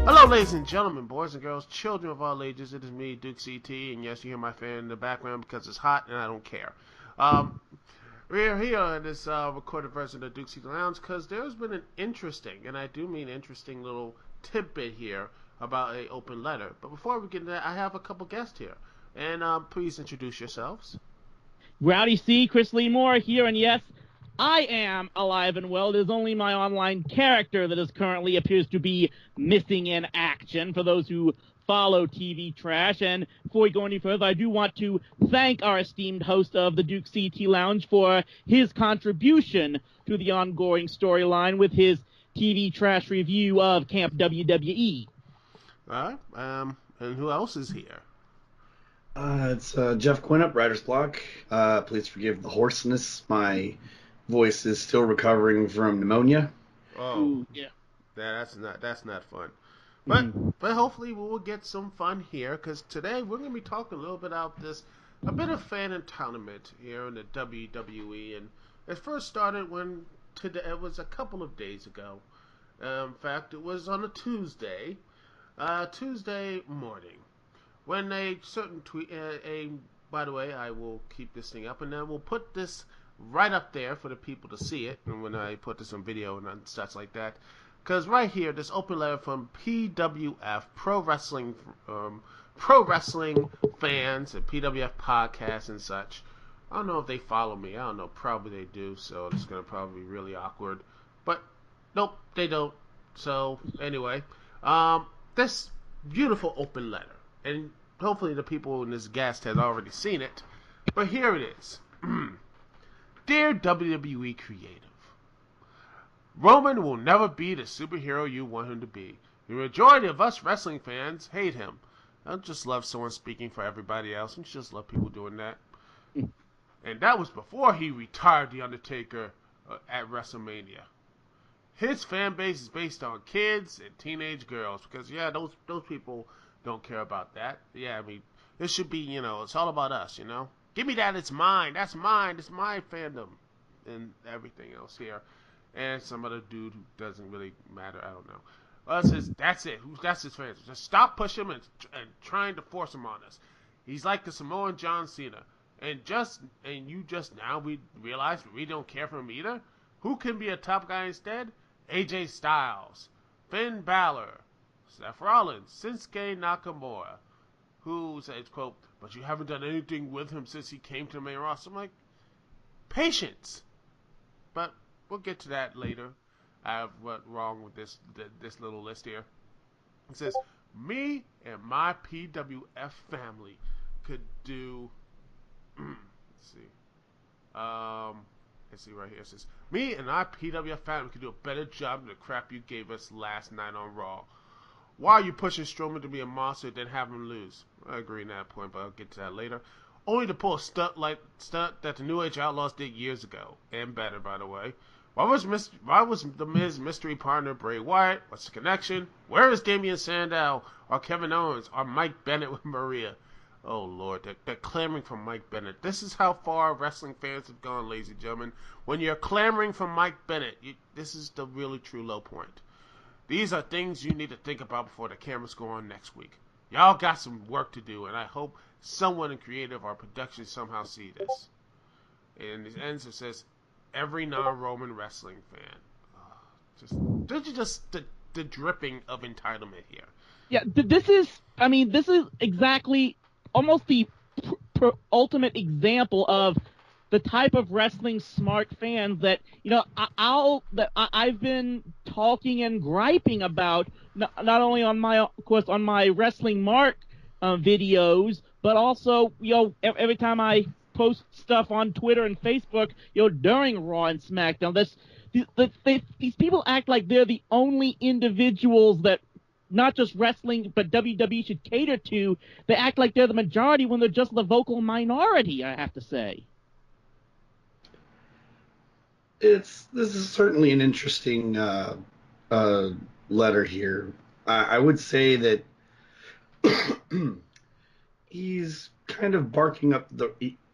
Hello, ladies and gentlemen, boys and girls, children of all ages. It is me, Dukect, and yes, you hear my fan in the background because it's hot and I don't care. Um, we're here in this recorded version of Dukect Lounge because there's been an interesting, and I do mean interesting, little tidbit here about a open letter. But before we get into that, I have a couple guests here, and please introduce yourselves. Rowdy C, Chris Lee Moore here, and yes, I am alive and well. It is only my online character that is currently appears to be missing in action for those who follow TV Trash. And before we go any further, I do want to thank our esteemed host of the Dukect Lounge for his contribution to the ongoing storyline with his TV Trash review of Camp WWE. All right, and who else is here? It's Jeff Quinup, Writer's Block. Please forgive the hoarseness. My voice is still recovering from pneumonia. Oh, Ooh, yeah. that's not fun. But hopefully we will get some fun here because today we're going to be talking a little bit about a bit of fan entitlement here in the WWE, and it first started when it was a couple of days ago. In fact, it was on a Tuesday morning when a certain tweet. By the way, I will keep this thing up, and then we'll put this right up there for the people to see it. And when I put this on video and stuff like that. Because right here, this open letter from PWF, Pro Wrestling Fans, and PWF Podcasts and such. I don't know if they follow me. I don't know. Probably they do, so it's going to probably be really awkward. But, nope, they don't. So, anyway, this beautiful open letter. And hopefully the people in this guest has already seen it. But here it is. Dear WWE Creative, Roman will never be the superhero you want him to be. The majority of us wrestling fans hate him. I just love someone speaking for everybody else. I just love people doing that. And that was before he retired The Undertaker at WrestleMania. His fan base is based on kids and teenage girls because, yeah, those people don't care about that. Yeah, I mean, it should be, it's all about us, Give me that, it's mine. That's mine. It's my fandom. And everything else here. And some other dude who doesn't really matter. I don't know. That's it. That's his fans. Just stop pushing him and trying to force him on us. He's like the Samoan John Cena. And you just now we realize we don't care for him either. Who can be a top guy instead? AJ Styles, Finn Balor, Seth Rollins, Shinsuke Nakamura. Who says, quote, but you haven't done anything with him since he came to the main roster. I'm like, patience. But we'll get to that later. I have what's wrong with this little list here. It says, me and my PWF family could do, let's see. Let's see right here. It says, me and our PWF family could do a better job than the crap you gave us last night on Raw. Why are you pushing Strowman to be a monster then have him lose? I agree on that point, but I'll get to that later. Only to pull a stunt that the New Age Outlaws did years ago, and better, by the way. Why was the Miz mystery partner Bray Wyatt? What's the connection? Where is Damian Sandow or Kevin Owens or Mike Bennett with Maria? Oh Lord, they're clamoring for Mike Bennett. This is how far wrestling fans have gone, ladies and gentlemen. When you're clamoring for Mike Bennett, this is the really true low point. These are things you need to think about before the cameras go on next week. Y'all got some work to do, and I hope someone in creative or production somehow see this. And it ends, it says, every non-Roman wrestling fan. Just the dripping of entitlement here. Yeah, this is exactly almost the ultimate example of the type of wrestling smart fans that I've been talking and griping about, not only on my Wrestling Mark videos, but also every time I post stuff on Twitter and Facebook during Raw and SmackDown. These people act like they're the only individuals that not just wrestling but WWE should cater to. They act like they're the majority when they're just the vocal minority, I have to say. This is certainly an interesting letter here. I would say that he's kind of barking up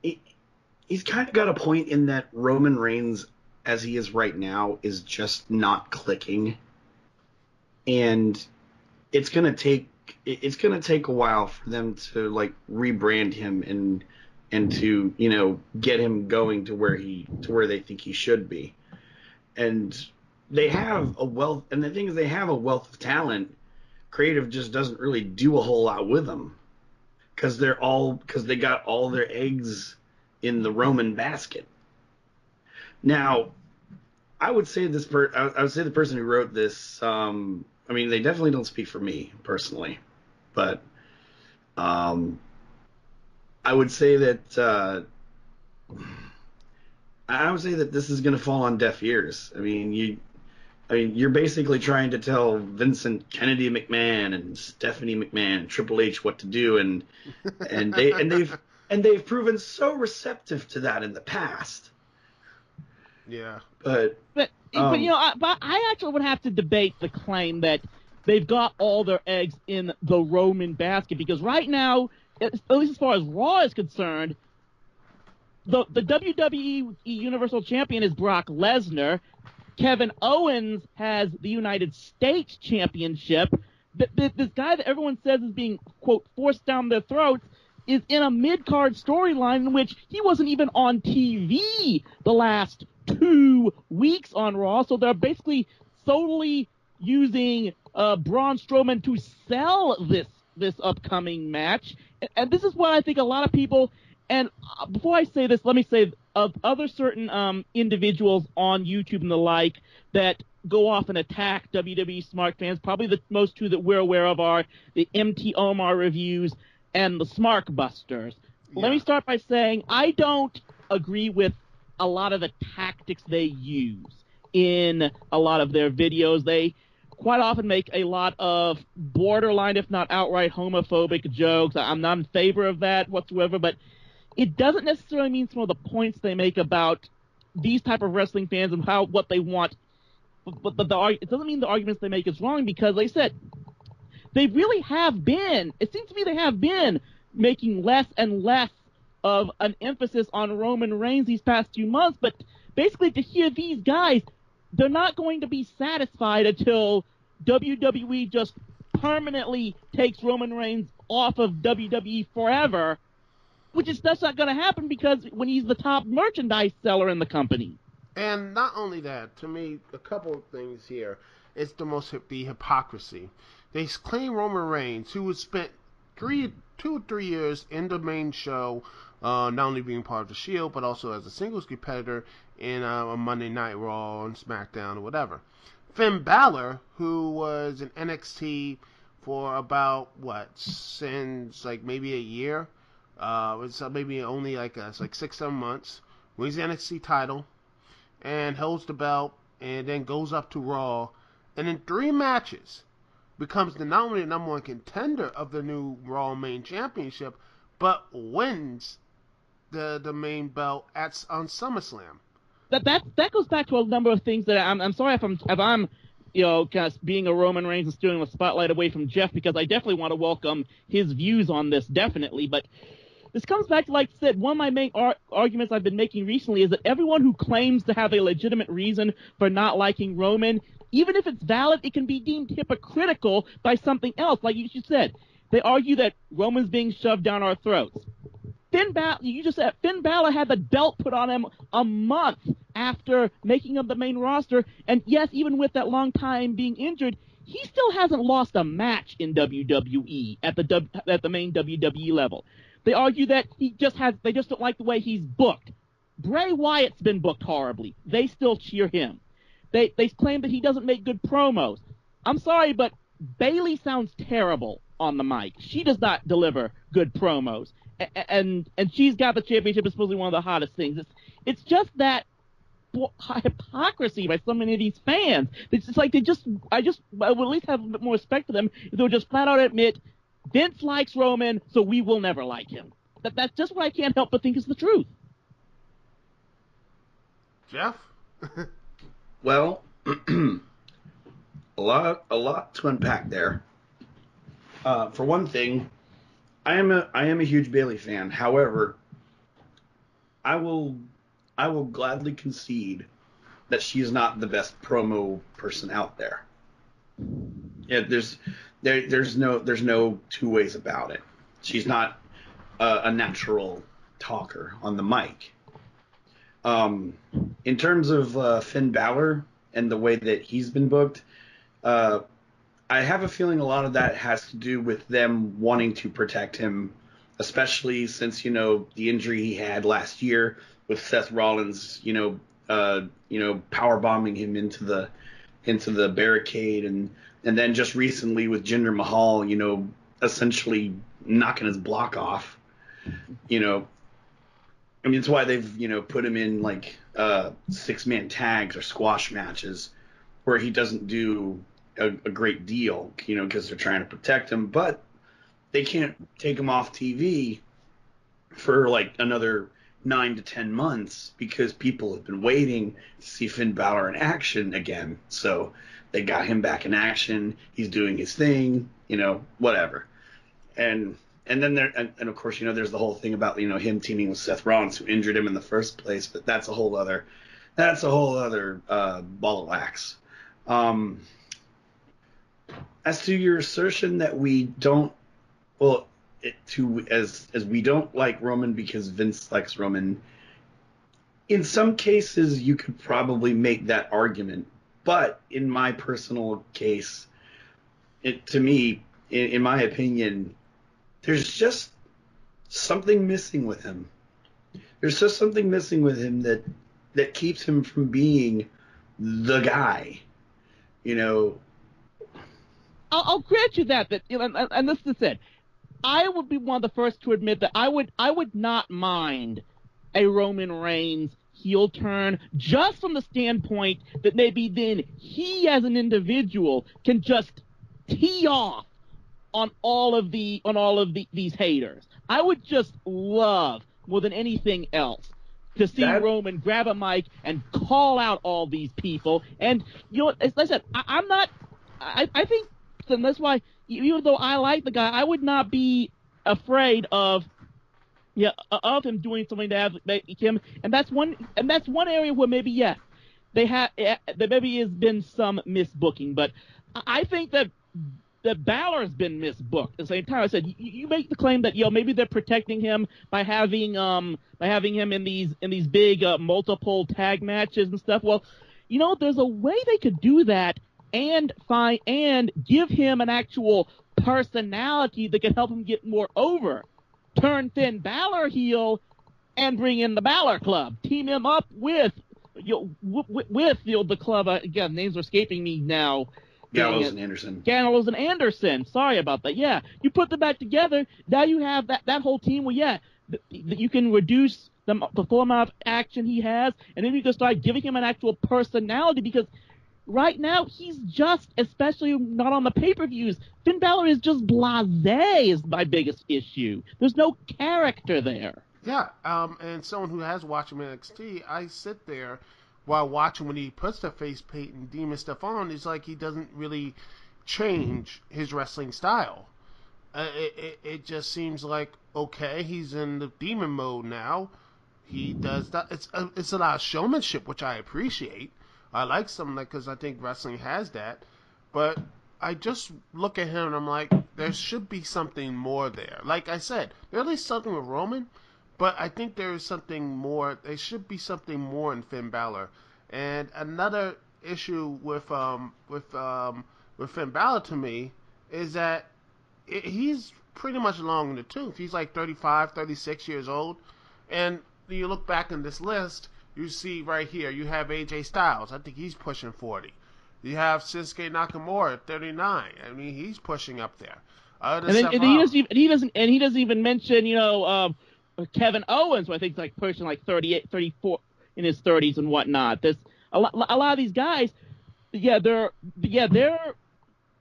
he's kind of got a point in that Roman Reigns, as he is right now, is just not clicking. And it's gonna take a while for them to like rebrand him and to get him going to where they think he should be. And they have a wealth, and the thing is they have a wealth of talent. Creative just doesn't really do a whole lot with them because they got all their eggs in the Roman basket. Now, I would say I would say the person who wrote this. I mean, they definitely don't speak for me personally, but I would say that this is going to fall on deaf ears. I mean, you're basically trying to tell Vincent Kennedy McMahon and Stephanie McMahon and Triple H what to do, and they've proven so receptive to that in the past. Yeah. But I actually would have to debate the claim that they've got all their eggs in the Roman basket, because right now, at least as far as Raw is concerned, the WWE Universal Champion is Brock Lesnar. Kevin Owens has the United States Championship. This guy that everyone says is being, quote, forced down their throats is in a mid-card storyline in which he wasn't even on TV the last 2 weeks on Raw. So they're basically solely using Braun Strowman to sell this upcoming match. And this is what I think a lot of people, and before I say this, let me say of other certain individuals on YouTube and the like that go off and attack WWE Smart fans. Probably the most two that we're aware of are the MT Omar reviews and the Smart Busters. Yeah. Let me start by saying I don't agree with a lot of the tactics they use in a lot of their videos. They quite often make a lot of borderline, if not outright, homophobic jokes. I'm not in favor of that whatsoever, but it doesn't necessarily mean some of the points they make about these type of wrestling fans and what they want. But it doesn't mean the arguments they make is wrong, because like I said, they really have been, it seems to me they have been making less and less of an emphasis on Roman Reigns these past few months. But basically to hear these guys, they're not going to be satisfied until WWE just permanently takes Roman Reigns off of WWE forever, that's not going to happen because when he's the top merchandise seller in the company. And not only that, to me, a couple of things here. It's the hypocrisy. They claim Roman Reigns, who has spent 2 or 3 years in the main show, not only being part of the Shield, but also as a singles competitor in a Monday Night Raw and SmackDown or whatever. Finn Balor, who was in NXT for about, since like maybe a year, it's maybe only like 6-7 months, wins the NXT title and holds the belt, and then goes up to Raw, and in 3 matches becomes not only the number 1 contender of the new Raw Main Championship, but wins the main belt on SummerSlam. That goes back to a number of things that I'm sorry if I'm kind of being a Roman Reigns and stealing the spotlight away from Jeff, because I definitely want to welcome his views on this, definitely. But this comes back to, like I said, one of my main arguments I've been making recently is that everyone who claims to have a legitimate reason for not liking Roman, even if it's valid, it can be deemed hypocritical by something else. Like you said, they argue that Roman's being shoved down our throats. Finn Balor had the belt put on him a month after making up the main roster, and yes, even with that long time being injured, he still hasn't lost a match in WWE at the main WWE level. They argue that they just don't like the way he's booked. Bray Wyatt's been booked horribly. They still cheer him. They claim that he doesn't make good promos. I'm sorry, but Bayley sounds terrible on the mic. She does not deliver good promos. And she's got the championship. It's supposedly one of the hottest things. It's just that hypocrisy by so many of these fans. It's just like I would at least have a bit more respect for them if they would just flat out admit Vince likes Roman, so we will never like him. That's just what I can't help but think is the truth. Jeff? Well, a lot to unpack there. For one thing, I am a huge Bayley fan. However, I will gladly concede that she is not the best promo person out there. Yeah, there's There's no two ways about it. She's not a natural talker on the mic. In terms of Finn Balor and the way that he's been booked, I have a feeling a lot of that has to do with them wanting to protect him, especially since, the injury he had last year with Seth Rollins, power bombing him into the barricade, and then just recently with Jinder Mahal, essentially knocking his block off. I mean, it's why they've put him in like 6-man tags or squash matches where he doesn't do a great deal, because they're trying to protect him, but they can't take him off TV for like another 9 to 10 months because people have been waiting to see Finn Balor in action again. So they got him back in action. He's doing his thing, whatever. And then and of course, there's the whole thing about, him teaming with Seth Rollins, who injured him in the first place, but that's a whole other ball of wax. As to your assertion that we don't, as we don't like Roman because Vince likes Roman, in some cases you could probably make that argument, but in my personal case, to me, in my opinion, there's just something missing with him. There's just something missing with him that keeps him from being the guy, I'll grant you that and this is it. I would be one of the first to admit that I would not mind a Roman Reigns heel turn, just from the standpoint that maybe then he as an individual can just tee off on all of these haters. I would just love more than anything else to see Roman grab a mic and call out all these people. And as I said, I think. And that's why, even though I like the guy, I would not be afraid of him doing something to make him. And that's one area where maybe there maybe has been some misbooking. But I think that Balor's been misbooked at the same time. I said you make the claim that maybe they're protecting him by having him in these big multiple tag matches and stuff. Well, there's a way they could do that and give him an actual personality that could help him get more over. Turn Finn Balor heel and bring in the Balor Club. Team him up with the club. Again, names are escaping me now. Gallows and Anderson. Sorry about that. Yeah, you put them back together. Now you have that whole team. Well, you can reduce the full amount of action he has, and then you can start giving him an actual personality, because right now, he's just, especially not on the pay-per-views, Finn Balor is just blasé is my biggest issue. There's no character there. Yeah, and someone who has watched him in NXT, I sit there while watching when he puts the face paint and demon stuff on. It's like he doesn't really change his wrestling style. It just seems like, okay, he's in the demon mode now. He does that. It's a lot of showmanship, which I appreciate. I like something because I think wrestling has that, but I just look at him and I'm like, there should be something more there. Like I said, there is something with Roman, but I think there is something more. There should be something more in Finn Balor. And another issue with Finn Balor to me is that he's pretty much long in the tooth. He's like 35, 36 years old, and you look back in this list. You see right here, you have AJ Styles. I think he's pushing 40. You have Shinsuke Nakamura at 39. I mean, he's pushing up there. He doesn't even mention, Kevin Owens, who I think is like pushing like 38, 34 in his 30s and whatnot. There's a lot of these guys. They're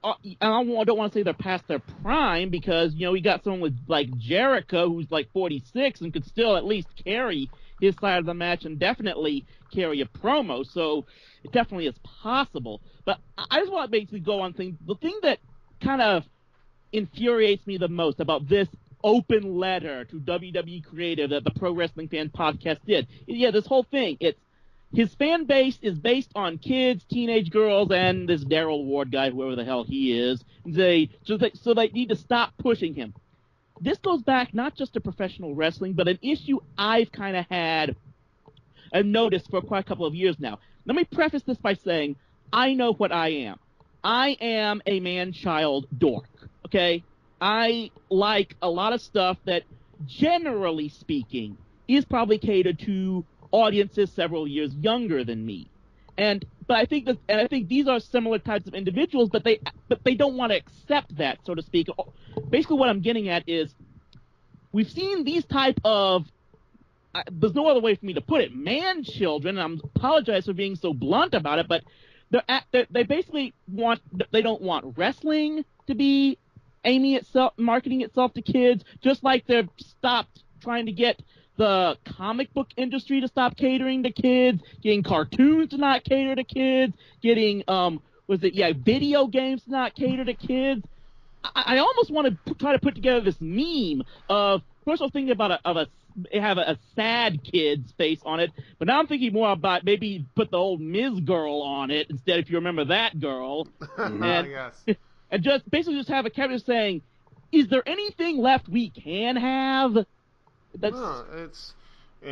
I don't want to say they're past their prime, because we got someone with like Jericho who's like 46 and could still at least carry his side of the match and definitely carry a promo, so it definitely is possible. But I just want to basically go on the thing that kind of infuriates me the most about this open letter to WWE Creative that the Pro Wrestling Fan Podcast did. This whole thing, it's his fan base is based on kids, teenage girls, and this Daryl Ward guy, whoever the hell he is. So they need to stop pushing him. This goes back not just to professional wrestling, but an issue I've kind of had and noticed for quite a couple of years now. Let me preface this by saying I know what I am. I am a man-child dork, okay? I like a lot of stuff that, generally speaking, is probably catered to audiences several years younger than me. But I think these are similar types of individuals, but they don't want to accept that, so to speak. Basically, what I'm getting at is we've seen these type of there's no other way for me to put it, man children. And I apologize for being so blunt about it, but they basically they don't want wrestling to be marketing itself to kids, just like they've stopped trying to get the comic book industry to stop catering to kids, getting cartoons to not cater to kids, getting video games to not cater to kids. I almost want to try to put together this meme of first I was thinking about have a sad kid's face on it, but now I'm thinking more about maybe put the old Ms. girl on it instead, if you remember that girl. And, yes. And just basically just have a character saying, "Is there anything left we can have?"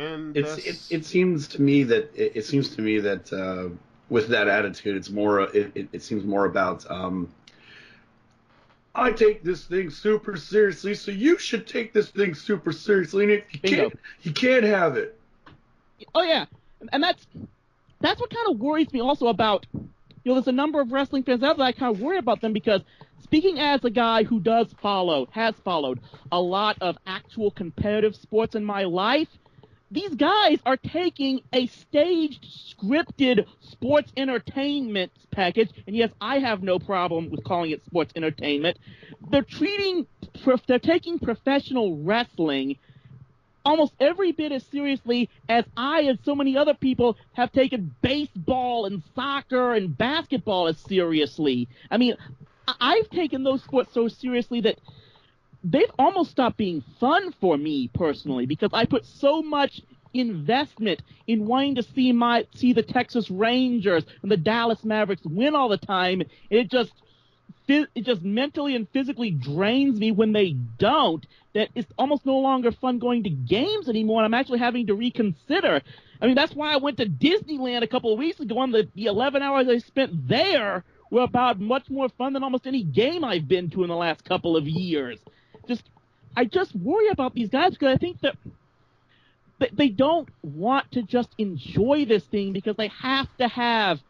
It seems to me that with that attitude, it's more. It seems more about. I take this thing super seriously, so you should take this thing super seriously, and if you can't have it. Oh yeah, and that's what kind of worries me also about. There's a number of wrestling fans out there that I kind of worry about them because, speaking as a guy who has followed a lot of actual competitive sports in my life, these guys are taking a staged, scripted sports entertainment package, and yes, I have no problem with calling it sports entertainment. They're taking professional wrestling almost every bit as seriously as I and so many other people have taken baseball and soccer and basketball as seriously. I mean, I've taken those sports so seriously that they've almost stopped being fun for me personally because I put so much investment in wanting to see the Texas Rangers and the Dallas Mavericks win all the time. It just mentally and physically drains me when they don't, that it's almost no longer fun going to games anymore, and I'm actually having to reconsider. I mean, that's why I went to Disneyland a couple of weeks ago, and the 11 hours I spent there were about much more fun than almost any game I've been to in the last couple of years. I just worry about these guys because I think that they don't want to just enjoy this thing because they have to have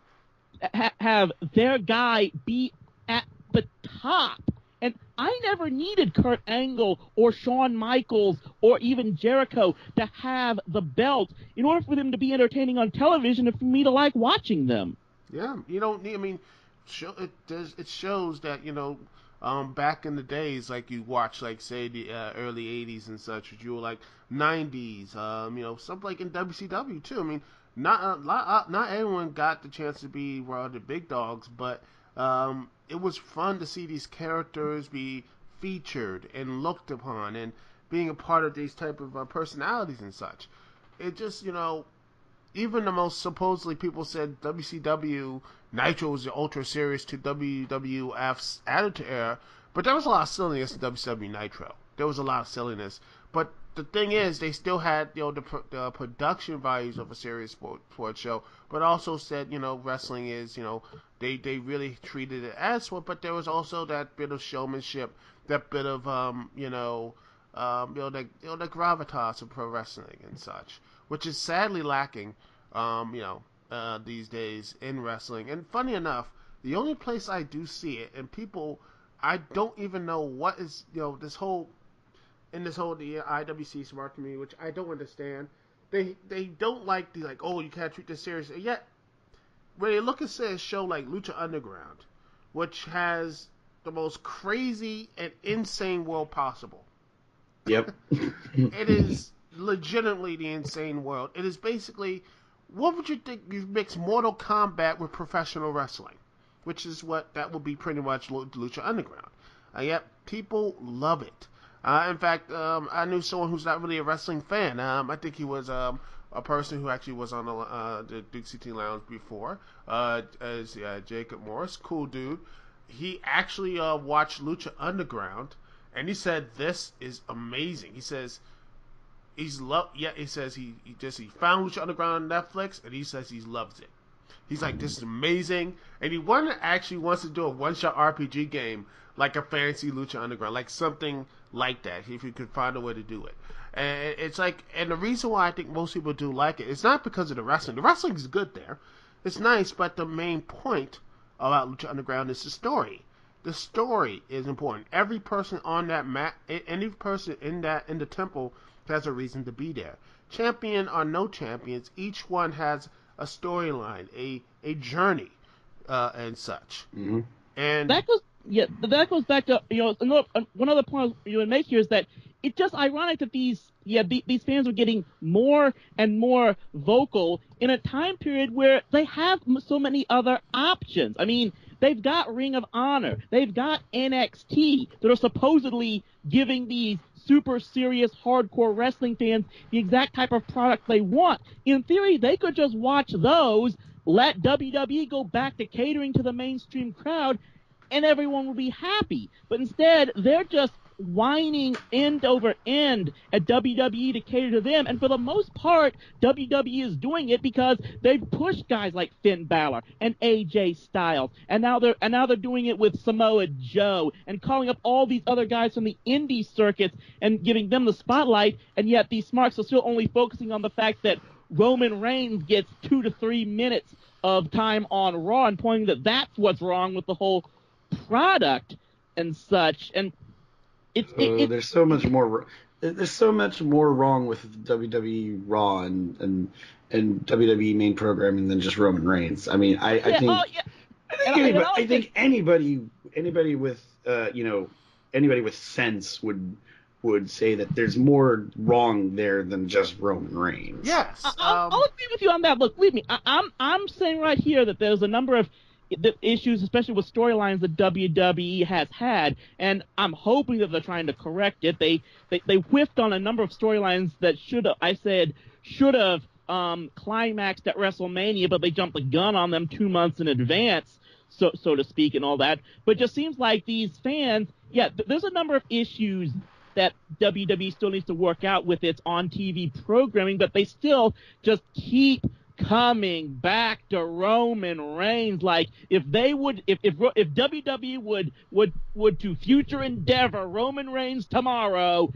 their guy be at the top. And I never needed Kurt Angle or Shawn Michaels or even Jericho to have the belt in order for them to be entertaining on television and for me to like watching them. Yeah, you don't need. I mean, it shows that back in the days, like you watch, like say the early '80s and such, you were like '90s, something like in WCW too. I mean, not everyone got the chance to be the big dogs, but it was fun to see these characters be featured and looked upon, and being a part of these type of personalities and such. It just, even the most supposedly people said WCW Nitro was the ultra serious to WWF's Attitude Era, but there was a lot of silliness in WCW Nitro. There was a lot of silliness, but the thing is, they still had the production values of a serious sports show, but also said wrestling is they really treated it as one, but there was also that bit of showmanship, that bit of the gravitas of pro wrestling and such, which is sadly lacking these days in wrestling. And funny enough, the only place I do see it, and people, I don't even know what is the IWC smart community, which I don't understand. They don't like you can't treat this seriously. Yet when you look at a show like Lucha Underground, which has the most crazy and insane world possible. Yep. It is legitimately the insane world. It is basically, what would you think you mix Mortal Kombat with professional wrestling? Which is what that would be pretty much Lucha Underground. Yet people love it. In fact, I knew someone who's not really a wrestling fan. I think he was a person who actually was on the Dukect Lounge before, is Jacob Morris, cool dude. He actually watched Lucha Underground, and he said this is amazing. He says he says he found Lucha Underground on Netflix, and he says he loves it. He's like, this is amazing, and he wants to do a one-shot RPG game like a fantasy Lucha Underground, like something like that, if you could find a way to do it. And it's like, and the reason why I think most people do like it, it's not because of the wrestling. The wrestling is good there, it's nice, but the main point about Lucha Underground is the story. The story is important. Every person on that mat, any person in the temple has a reason to be there. Champion or no champions, each one has a storyline, a journey, and such. Mm-hmm. And that goes back to one other point you would make here is that it's just ironic that these fans are getting more and more vocal in a time period where they have so many other options. I mean, they've got Ring of Honor, they've got NXT that are supposedly giving these super serious hardcore wrestling fans the exact type of product they want. In theory, they could just watch those, let WWE go back to catering to the mainstream crowd, and everyone will be happy. But instead, they're just whining end over end at WWE to cater to them, and for the most part, WWE is doing it because they've pushed guys like Finn Balor and AJ Styles, and now they're doing it with Samoa Joe and calling up all these other guys from the indie circuits and giving them the spotlight, and yet these smarks are still only focusing on the fact that Roman Reigns gets 2 to 3 minutes of time on Raw and pointing that that's what's wrong with the whole product and such. And there's so much more. There's so much more wrong with WWE Raw and WWE main programming than just Roman Reigns. I mean, I think anybody with anybody with sense would say that there's more wrong there than just Roman Reigns. Yes, I'll agree with you on that. Look, believe me, I'm saying right here that there's a number of the issues, especially with storylines that WWE has had, and I'm hoping that they're trying to correct it. They whiffed on a number of storylines that should have climaxed at WrestleMania, but they jumped the gun on them 2 months in advance, so to speak, and all that. But it just seems like these fans, there's a number of issues that WWE still needs to work out with its on-TV programming, but they still just keep coming back to Roman Reigns. Like, if WWE would to future endeavor Roman Reigns tomorrow,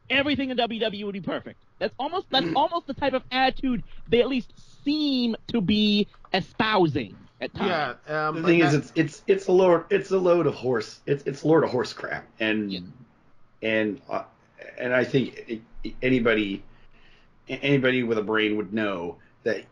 everything in WWE would be perfect. That's almost the type of attitude they at least seem to be espousing at times. Yeah, the thing is, it's a load of horse crap, and I think anybody with a brain would know that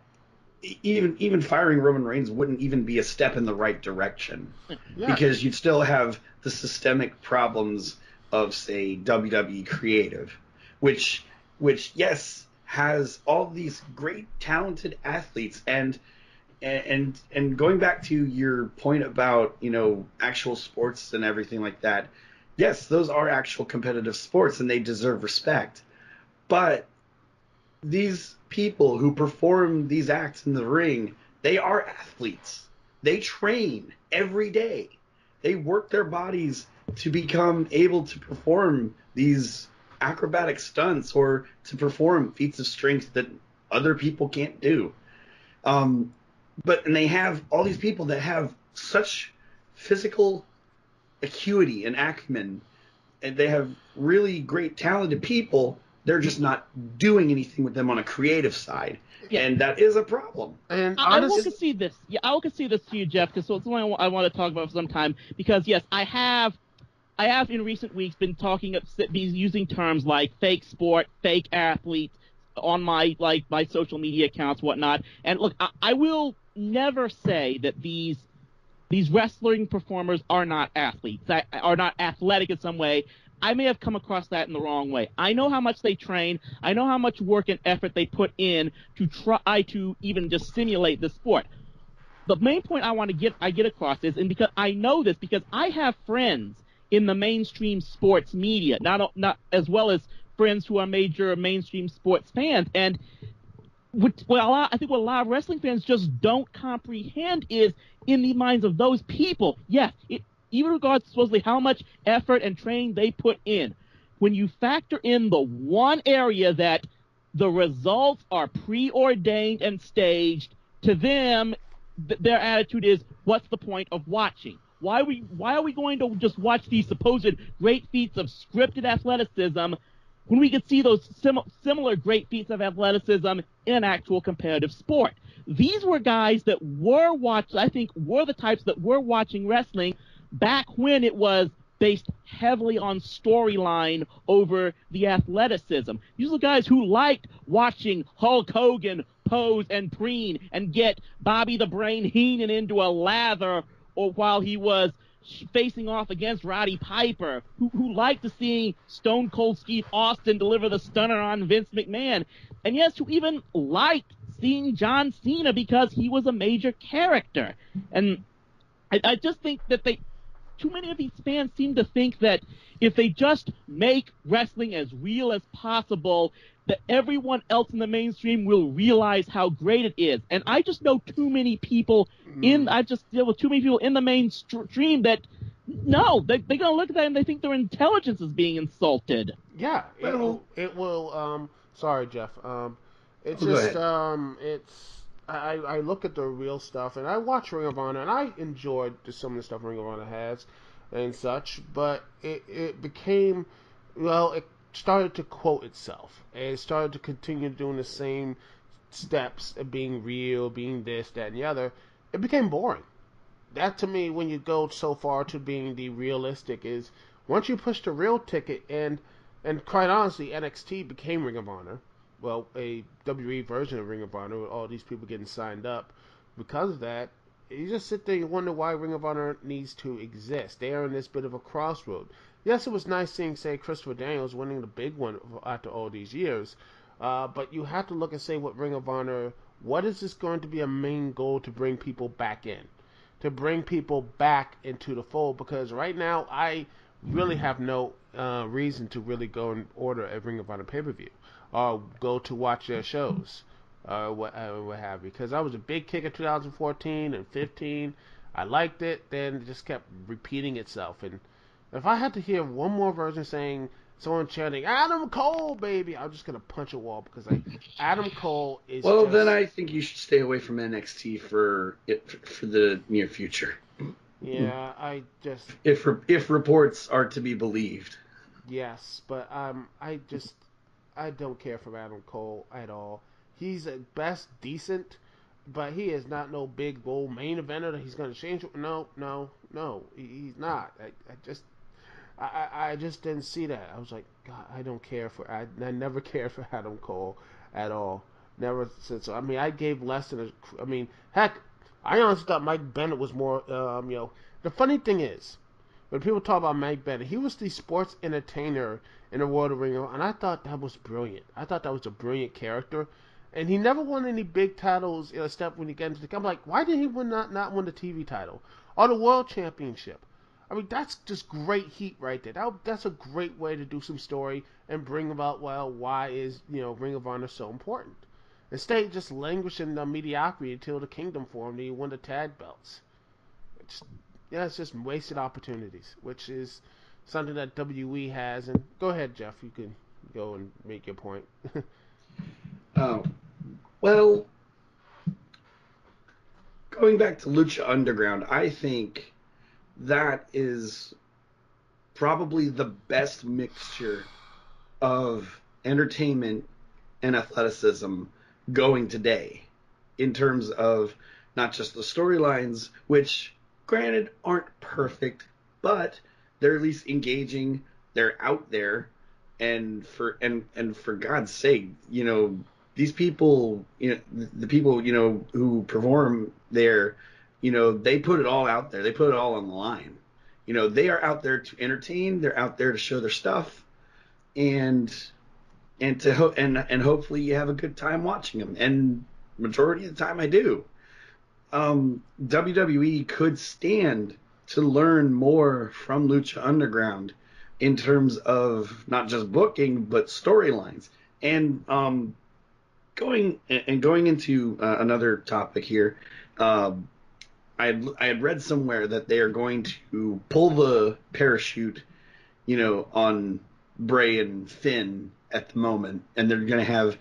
even firing Roman Reigns wouldn't even be a step in the right direction, because you'd still have the systemic problems of, say, WWE Creative, which yes, has all these great talented athletes, and going back to your point about actual sports and everything like that, yes, those are actual competitive sports and they deserve respect, but these people who perform these acts in the ring, they are athletes. They train every day. They work their bodies to become able to perform these acrobatic stunts or to perform feats of strength that other people can't do. And they have all these people that have such physical acuity and acumen, and they have really great talented people. They're just not doing anything with them on a creative side, and that is a problem. And I will concede this. Yeah, I will concede this to you, Jeff, because it's something I want to talk about for some time. Because yes, I have in recent weeks been using terms like fake sport, fake athlete on my social media accounts, whatnot. And look, I will never say that these wrestling performers are not athletes, are not athletic in some way. I may have come across that in the wrong way. I know how much they train. I know how much work and effort they put in to try to even just simulate the sport. The main point I want to get across is, and because I know this because I have friends in the mainstream sports media, not as well as friends who are major mainstream sports fans, and I think what a lot of wrestling fans just don't comprehend is, in the minds of those people, yes, even regards to supposedly how much effort and training they put in, when you factor in the one area that the results are preordained and staged, to them, their attitude is, what's the point of watching? Why are we going to just watch these supposed great feats of scripted athleticism when we could see those similar great feats of athleticism in an actual competitive sport? These were guys that were the types that were watching wrestling back when it was based heavily on storyline over the athleticism. These are guys who liked watching Hulk Hogan pose and preen and get Bobby the Brain Heenan into a lather, or while he was facing off against Roddy Piper, who liked to see Stone Cold Steve Austin deliver the stunner on Vince McMahon, and yes, who even liked seeing John Cena because he was a major character. And I just think that too many of these fans seem to think that if they just make wrestling as real as possible, that everyone else in the mainstream will realize how great it is. And I just know too many people I just deal with too many people in the mainstream that, no, they're going to look at that and they think their intelligence is being insulted. Yeah, it will, sorry, Jeff. It's Go just, ahead. I look at the real stuff, and I watch Ring of Honor, and I enjoyed some of the stuff Ring of Honor has and such, but it became, well, it started to quote itself, and it started to continue doing the same steps of being real, being this, that, and the other. It became boring. That, to me, when you go so far to being the realistic, is once you push the real ticket, and quite honestly, NXT became Ring of Honor, well, a WWE version of Ring of Honor with all these people getting signed up. Because of that, you just sit there and wonder why Ring of Honor needs to exist. They are in this bit of a crossroad. Yes, it was nice seeing, say, Christopher Daniels winning the big one after all these years, but you have to look and say what Ring of Honor, what is this going to be a main goal to bring people back in? To bring people back into the fold, because right now I really have no reason to really go and order a Ring of Honor pay-per-view or go to watch their shows, what have you. Because I was a big kicker 2014 and 15. I liked it, then it just kept repeating itself. And if I had to hear one more version saying someone chanting Adam Cole, baby, I'm just gonna punch a wall, because Adam Cole is. Well, just... then I think you should stay away from NXT for the near future. Yeah, I just. If reports are to be believed. Yes, but I don't care for Adam Cole at all. He's at best decent, but he is not no big gold main eventer that he's going to change. No, he's not. I just didn't see that. I was like, God, I don't care for. I never cared for Adam Cole at all. Never since. I mean, I gave less than. I mean, heck, I honestly thought Mike Bennett was more. The funny thing is, when people talk about Mike Bennett, he was the sports entertainer in the world of Ring of Honor, and I thought that was brilliant. I thought that was a brilliant character, and he never won any big titles. Except when he got into the, I'm like, why did he not win the TV title or the World Championship? I mean, that's just great heat right there. That's a great way to do some story and bring about, well, why is Ring of Honor so important? Instead, of just languishing the mediocrity until the Kingdom formed and he won the tag belts. It's just wasted opportunities, which is something that WE has. And go ahead, Jeff. You can go and make your point. Well, going back to Lucha Underground, I think that is probably the best mixture of entertainment and athleticism going today, in terms of not just the storylines, which granted aren't perfect, but they're at least engaging, they're out there, and for God's sake, these people, the people, who perform there, they put it all out there. They put it all on the line. They are out there to entertain. They're out there to show their stuff, and hopefully you have a good time watching them. And majority of the time I do. WWE could stand to learn more from Lucha Underground in terms of not just booking but storylines. And going into another topic here. I had read somewhere that they are going to pull the parachute, on Bray and Finn at the moment, and they're going to have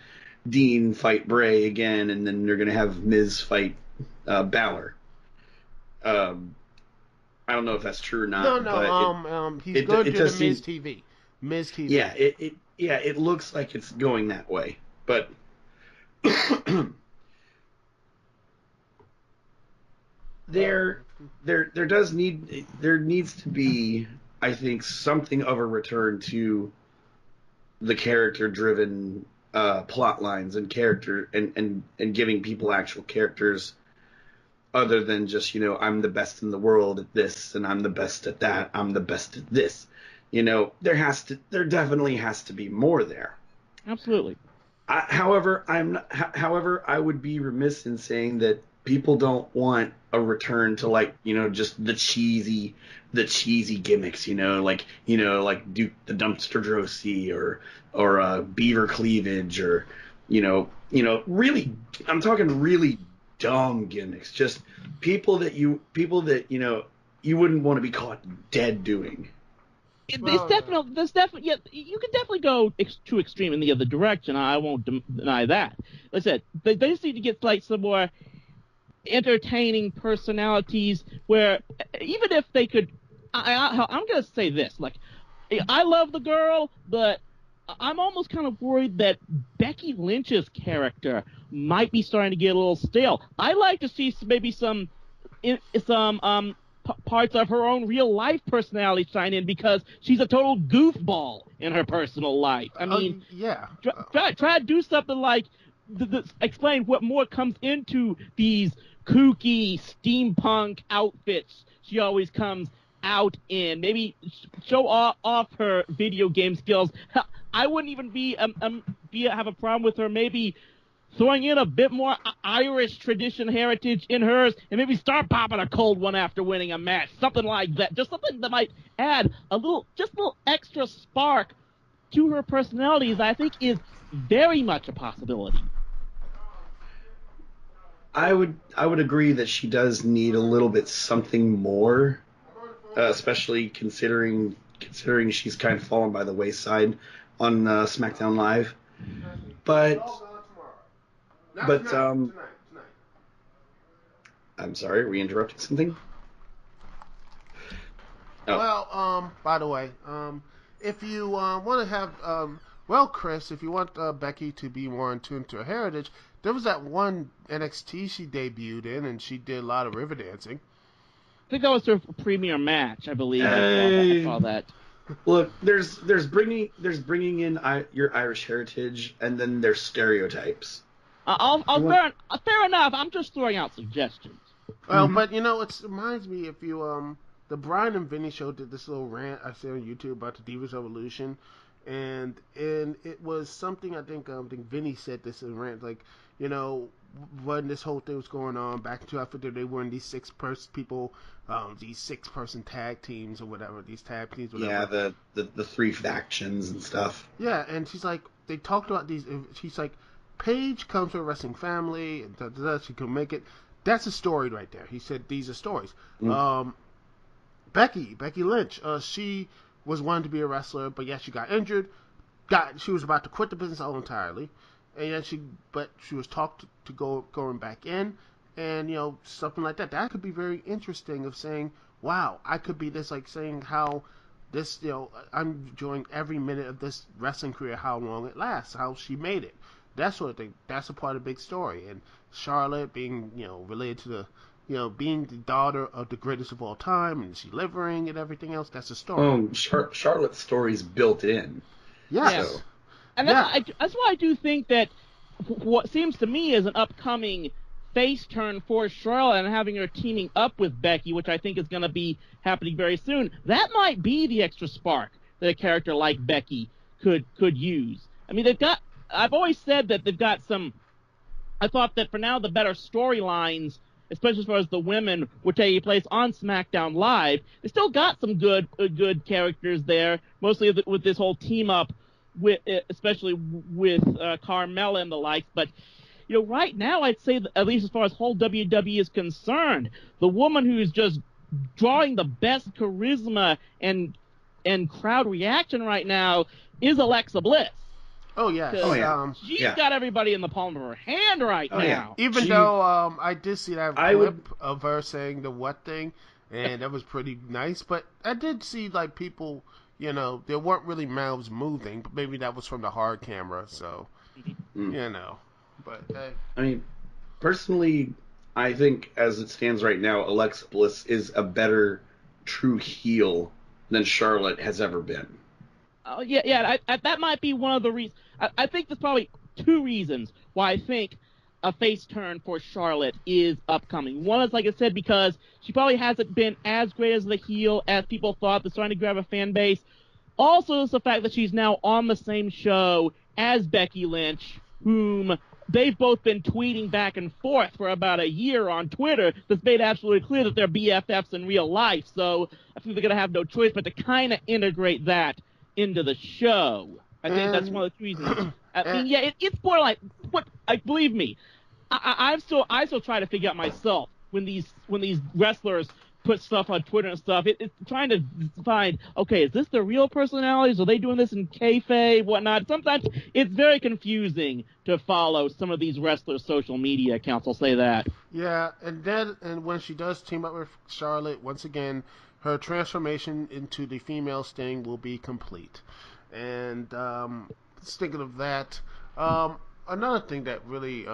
Dean fight Bray again, and then they're going to have Miz fight Balor. I don't know if that's true or not. No. He's going to the Miz TV. Miz TV. Yeah, it looks like it's going that way, but. There needs to be, I think, something of a return to the character-driven plot lines and character and giving people actual characters other than just, I'm the best in the world at this and I'm the best at that, I'm the best at this. There definitely has to be more there. Absolutely. However, I would be remiss in saying that people don't want a return to just the cheesy gimmicks, like Duke the Dumpster Drosy or Beaver Cleavage or really, I'm talking really dumb gimmicks, just people that you wouldn't want to be caught dead doing. There's definitely, yeah, you can definitely go too extreme in the other direction. I won't deny that. Like I said, they just need to get some more entertaining personalities where even if they could, I'm going to say this, I love the girl, but I'm almost kind of worried that Becky Lynch's character might be starting to get a little stale. I like to see maybe some parts of her own real life personality shine in because she's a total goofball in her personal life. I mean, try to do something like explain what more comes into these kooky steampunk outfits she always comes out in. Maybe show off her video game skills. I wouldn't even have a problem with her maybe throwing in a bit more Irish tradition heritage in hers, and maybe start popping a cold one after winning a match. Something like that. Just something that might add a little extra spark to her personality that I think is very much a possibility. I would agree that she does need a little bit something more, especially considering she's kind of fallen by the wayside on SmackDown Live. But tonight. I'm sorry, are we interrupting something? Oh. Well, by the way, if you want to have, Chris, if you want Becky to be more in tune to her heritage, there was that one NXT she debuted in, and she did a lot of river dancing. I think that was her premiere match, I believe. I saw that. Look, there's bringing in your Irish heritage, and then there's stereotypes. Fair enough. I'm just throwing out suggestions. Well, but it reminds me if you the Brian and Vinny show did this little rant I saw on YouTube about the Divas Revolution, and it was something I think Vinny said this in a rant when this whole thing was going on back in 2015, they were in these these 6-person tag teams or whatever, these tag teams. Whatever. Yeah, the 3 factions and stuff. Yeah, and she's like, they talked about these. She's like, Paige comes from a wrestling family, and she can make it. That's a story right there. He said these are stories. Becky Lynch, she was wanting to be a wrestler, but she got injured. She was about to quit the business entirely, and she was talked to going back in, and something like that. That could be very interesting. Of saying, wow, I could be this, like saying how this, I'm enjoying every minute of this wrestling career, how long it lasts, how she made it. That sort of thing. That's a part of the big story. And Charlotte being, related to the, being the daughter of the greatest of all time, and she delivering and everything else. That's a story. Charlotte's story's built in. Yes. So. And that's why I do think that what seems to me is an upcoming face turn for Charlotte and having her teaming up with Becky, which I think is going to be happening very soon. That might be the extra spark that a character like Becky could use. I mean, I've always said that they've got some. I thought that for now the better storylines, especially as far as the women, would take place on SmackDown Live. They still got some good characters there, mostly with this whole team up especially with Carmella and the likes. But right now, I'd say that, at least as far as whole WWE is concerned, the woman who's just drawing the best charisma and crowd reaction right now is Alexa Bliss. Oh yes. She's got everybody in the palm of her hand right now. Yeah. Even though I did see that clip of her saying the what thing, and that was pretty nice. But I did see like people, there weren't really mouths moving, but maybe that was from the hard camera. So, But I mean, personally, I think as it stands right now, Alexa Bliss is a better true heel than Charlotte has ever been. Oh, yeah. That might be one of the reasons. I think there's probably two reasons why I think a face turn for Charlotte is upcoming. One is, like I said, because she probably hasn't been as great as the heel as people thought. That's trying to grab a fan base. Also, it's the fact that she's now on the same show as Becky Lynch, whom they've both been tweeting back and forth for about a year on Twitter. That's made absolutely clear that they're BFFs in real life. So I think they're going to have no choice but to kind of integrate that into the show. I think that's one of the reasons. I mean, yeah, it's more like believe me, I still try to figure out myself when these wrestlers put stuff on Twitter and stuff. It's trying to find, okay, is this their real personalities? Are they doing this in kayfabe, whatnot? Sometimes it's very confusing to follow some of these wrestlers' social media accounts. I'll say that. Yeah, and when she does team up with Charlotte, once again, her transformation into the female Sting will be complete. And thinking of that, another thing that really,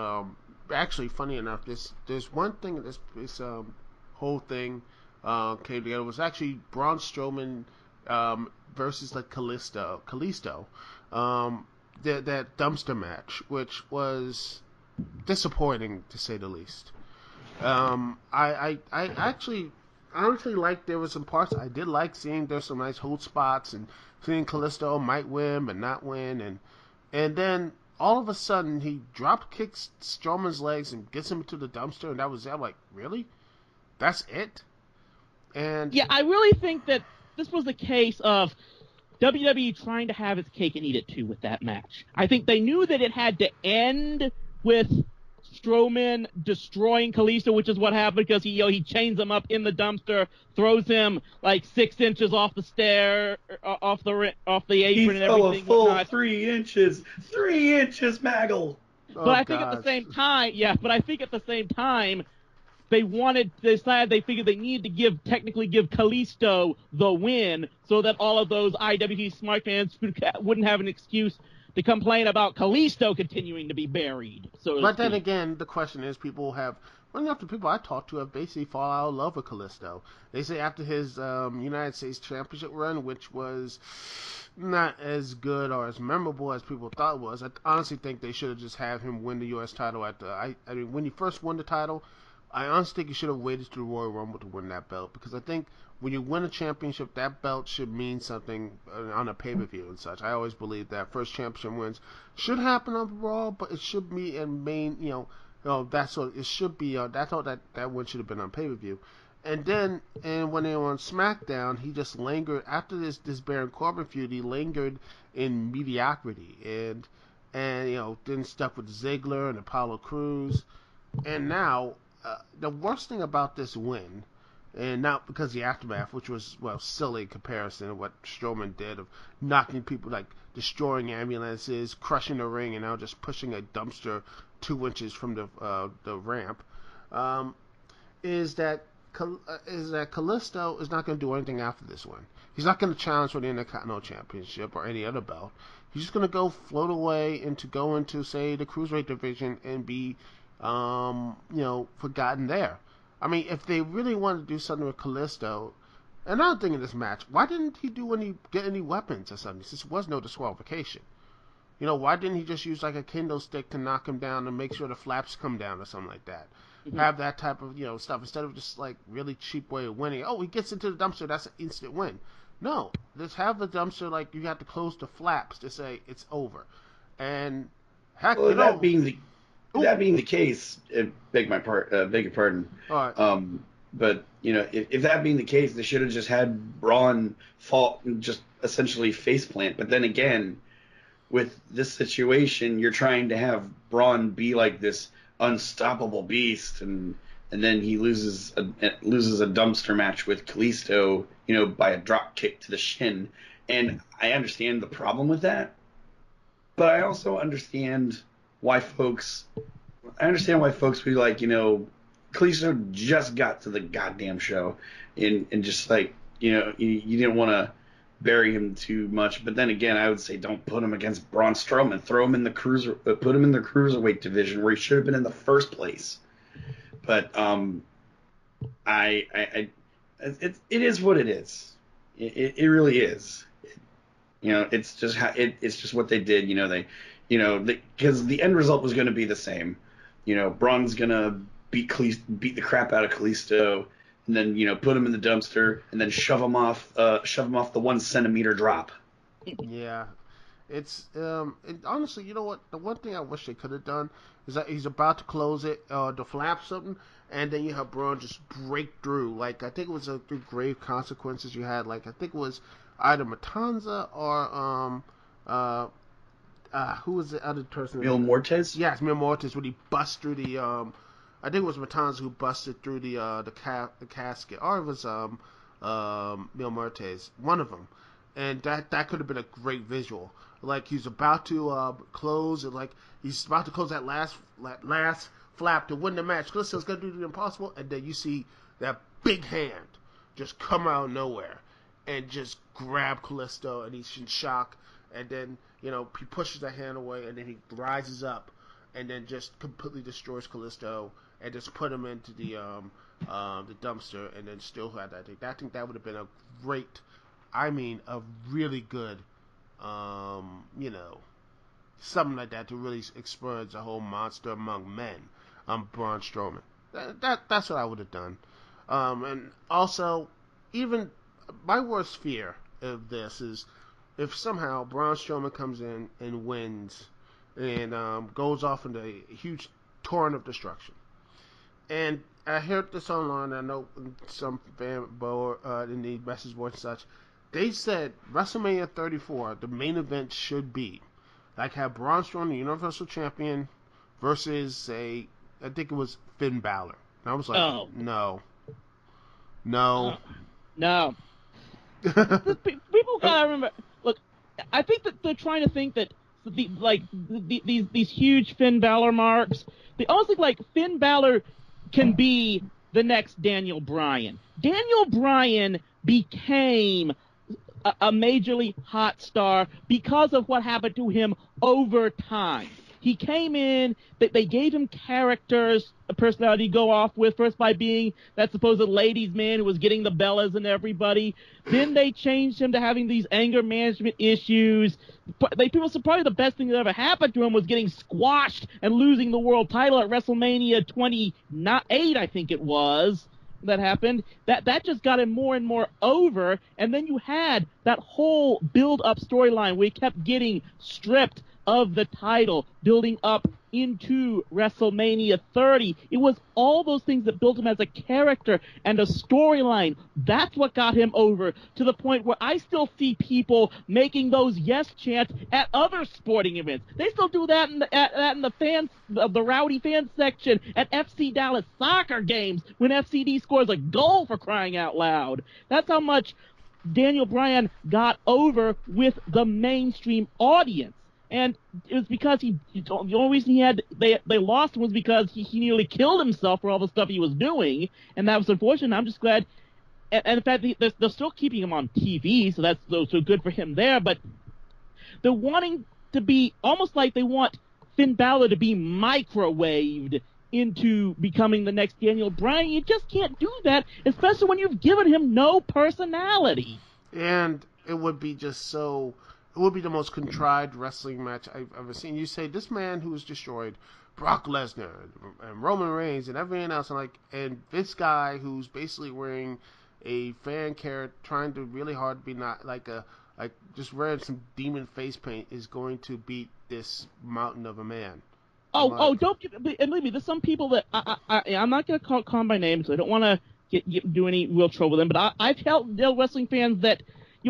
actually, funny enough, there's one thing this whole thing came together was actually Braun Strowman versus like Kalisto, that dumpster match, which was disappointing to say the least. I actually honestly like there were some parts I did like seeing. There's some nice hold spots and seeing Kalisto might win but not win, and then all of a sudden he drop kicks Strowman's legs and gets him into the dumpster, and that was it. I'm like, really? That's it? And yeah, I really think that this was a case of WWE trying to have its cake and eat it too with that match. I think they knew that it had to end with Strowman destroying Kalisto, which is what happened because he chains him up in the dumpster, throws him like 6 inches off the stair, off the apron, and everything. He fell a full 3 inches, 3 inches, Maggle. But I think at the same time, they figured they needed to technically give Kalisto the win so that all of those IWG smart fans wouldn't have an excuse to complain about Kalisto continuing to be buried. But then again, the question is, people I talked to have basically fallen out of love with Kalisto. They say after his United States Championship run, which was not as good or as memorable as people thought it was, I honestly think they should have just had him win the U.S. title I mean, when he first won the title, I honestly think you should have waited to the Royal Rumble to win that belt, because I think when you win a championship, that belt should mean something on a pay-per-view and such. I always believe that first championship wins should happen on Raw, but it should be in main, that's what it should be. That's all that win should have been on pay-per-view. And when they were on SmackDown, he just lingered after this Baron Corbin feud. He lingered in mediocrity and then stuff with Ziggler and Apollo Crews, and now. The worst thing about this win, and not because of the aftermath, which was, silly in comparison to what Strowman did of knocking people, like destroying ambulances, crushing the ring, and now just pushing a dumpster 2 inches from the ramp, is that Kalisto is not going to do anything after this one. He's not going to challenge for the Intercontinental Championship or any other belt. He's just going to float away go into, say, the Cruiserweight division and be forgotten there. I mean, if they really wanted to do something with Kalisto, another thing in this match, why didn't he get any weapons or something? Since there was no disqualification. Why didn't he just use like a kendo stick to knock him down and make sure the flaps come down or something like that? Mm-hmm. Have that type of, stuff instead of just like really cheap way of winning. Oh, he gets into the dumpster, that's an instant win. No, just have the dumpster like you have to close the flaps to say it's over. And heck, that being the case, beg your pardon. All right. But if that being the case, they should have just had Braun fall, just essentially faceplant. But then again, with this situation, you're trying to have Braun be like this unstoppable beast, and then he loses a dumpster match with Kalisto, by a drop kick to the shin. And I understand the problem with that, but I also understand why folks be like, Kalisto just got to the goddamn show, and just like, you didn't want to bury him too much. But then again, I would say don't put him against Braun Strowman. Throw him in the put him in the cruiserweight division where he should have been in the first place. But it is what it is. It really is. It's just it's just what they did. Because the end result was going to be the same. Braun's gonna beat the crap out of Kalisto, and then put him in the dumpster, and then shove him off the 1 centimeter drop. Yeah, it's honestly, you know what? The one thing I wish they could have done is that he's about to close it, to flap something, and then you have Braun just break through. Like I think it was through grave consequences. You had I think it was either Matanza or who was the other person? Mil Muertes? Yes, Mil Muertes, when he bust through the I think it was Matanza who busted through the casket, or it was Mil Muertes, one of them, and that could have been a great visual. Like he's about to close, and he's about to close that last flap to win the match. Kalisto's gonna do the impossible, and then you see that big hand just come out of nowhere and just grab Kalisto, and he's in shock, and then he pushes that hand away, and then he rises up, and then just completely destroys Kalisto, and just put him into the dumpster, and then still had that thing. I think that would have been a great, a really good, something like that to really experience a whole monster among men, Braun Strowman. That's what I would have done. And also, even my worst fear of this is if somehow Braun Strowman comes in and wins and goes off into a huge torrent of destruction. And I heard this online. I know some fan board in the message board and such. They said WrestleMania 34, the main event should be have Braun Strowman, the Universal Champion, versus I think it was Finn Balor. And I was like, no. People gotta remember. Look, I think that they're trying to think that these huge Finn Balor marks. They almost think like Finn Balor can be the next Daniel Bryan. Daniel Bryan became a majorly hot star because of what happened to him over time. He came in, they gave him characters, a personality to go off with, first by being that supposed ladies' man who was getting the Bellas and everybody. Then they changed him to having these anger management issues. People said probably the best thing that ever happened to him was getting squashed and losing the world title at WrestleMania 28, I think it was. That happened, that just got him more and more over, and then you had that whole build-up storyline where he kept getting stripped of the title, building up into WrestleMania 30. It was all those things that built him as a character and a storyline. That's what got him over, to the point where I still see people making those yes chants at other sporting events. They still do that in the rowdy fan section at FC Dallas soccer games when FCD scores a goal, for crying out loud. That's how much Daniel Bryan got over with the mainstream audience. And it was because the only reason they lost him was because he nearly killed himself for all the stuff he was doing, and that was unfortunate. I'm just glad, and in fact, they're still keeping him on TV, so that's so good for him there. But they're wanting to be almost like they want Finn Balor to be microwaved into becoming the next Daniel Bryan. You just can't do that, especially when you've given him no personality. And it would be just so. It would be the most contrived wrestling match I've ever seen. You say this man who's destroyed Brock Lesnar and Roman Reigns and everything else, and this guy who's basically wearing a fan character, trying to really hard to be not just wearing some demon face paint, is going to beat this mountain of a man. Don't and believe me. There's some people that I'm not going to call them by name, so I don't want to do any real trouble with them. But I've told wrestling fans that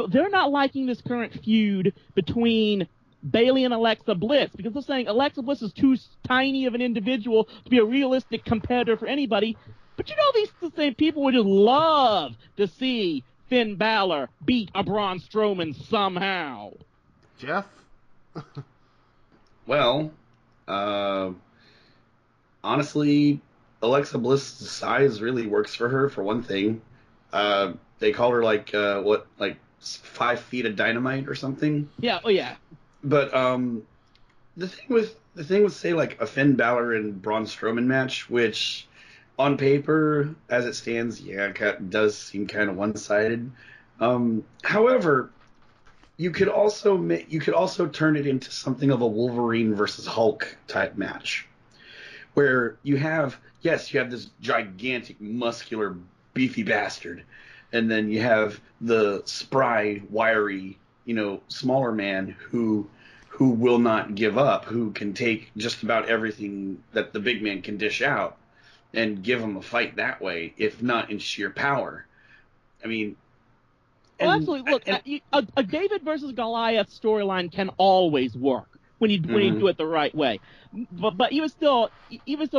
they're not liking this current feud between Bayley and Alexa Bliss, because they're saying Alexa Bliss is too tiny of an individual to be a realistic competitor for anybody. But these the same people would just love to see Finn Balor beat a Braun Strowman somehow. Jeff? Well, honestly, Alexa Bliss's size really works for her, for one thing. They call her like 5 feet of dynamite or something. Yeah, oh yeah. But the thing with say like a Finn Balor and Braun Strowman match, which on paper as it stands, does seem kind of one-sided. However, you could also turn it into something of a Wolverine versus Hulk type match, where you have this gigantic, muscular, beefy bastard, and then you have the spry, wiry, smaller man who will not give up, who can take just about everything that the big man can dish out and give him a fight that way, if not in sheer power. I mean, absolutely. Look, a David versus Goliath storyline can always work when you do it the right way. But even so,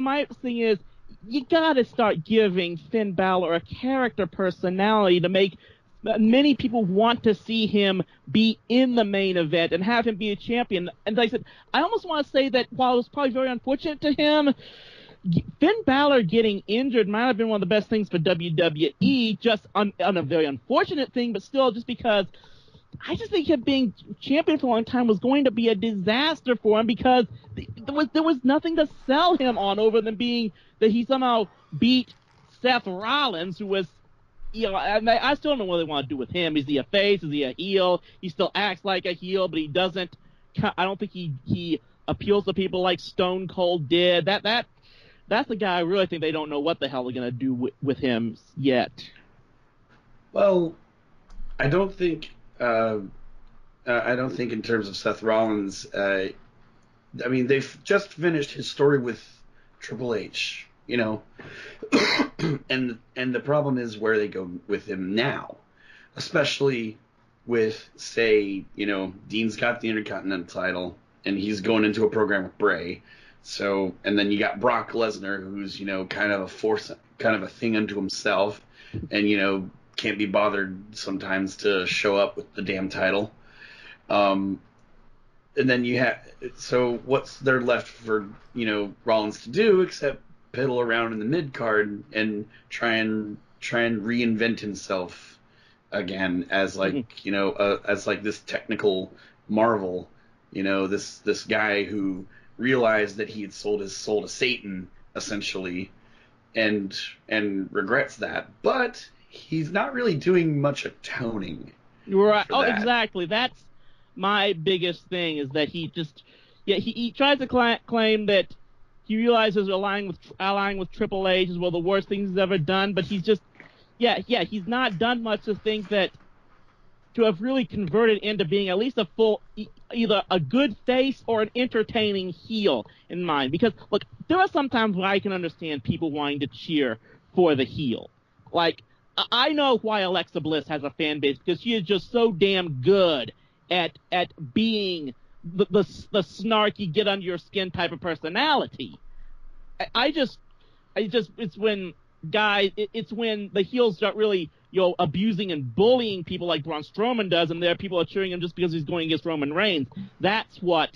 my thing is, you gotta start giving Finn Balor a character personality to make many people want to see him be in the main event and have him be a champion. And like I said, I almost want to say that while it was probably very unfortunate to him, Finn Balor getting injured might have been one of the best things for WWE, just on a very unfortunate thing, but still, just because I just think him being champion for a long time was going to be a disaster for him, because there was nothing to sell him on over than being that he somehow beat Seth Rollins, who was, I still don't know what they want to do with him. Is he a face? Is he a heel? He still acts like a heel, but he doesn't. I don't think he appeals to people like Stone Cold did. That's the guy I really think they don't know what the hell they're going to do with him yet. Well, I don't think in terms of Seth Rollins, they've just finished his story with Triple H, and the problem is where they go with him now, especially with, say, Dean's got the Intercontinental title and he's going into a program with Bray. So, and then you got Brock Lesnar, who's, kind of a force, kind of a thing unto himself, and, can't be bothered sometimes to show up with the damn title. And then so what's there left for, Rollins to do except piddle around in the mid card and try and reinvent himself again as as like this technical marvel, this guy who realized that he had sold his soul to Satan, essentially, and regrets that. But he's not really doing much atoning. Right. Oh, exactly. That's my biggest thing, is that he just, he tries to claim that he realizes allying with Triple H is one of the worst things he's ever done, but he's just, he's not done much to think that to have really converted into being at least a full, either a good face or an entertaining heel in mind. Because, look, there are some times where I can understand people wanting to cheer for the heel. Like, I know why Alexa Bliss has a fan base, because she is just so damn good at being the snarky, get under your skin type of personality. It's when the heels start really, abusing and bullying people like Braun Strowman does, and there are people are cheering him just because he's going against Roman Reigns. That's what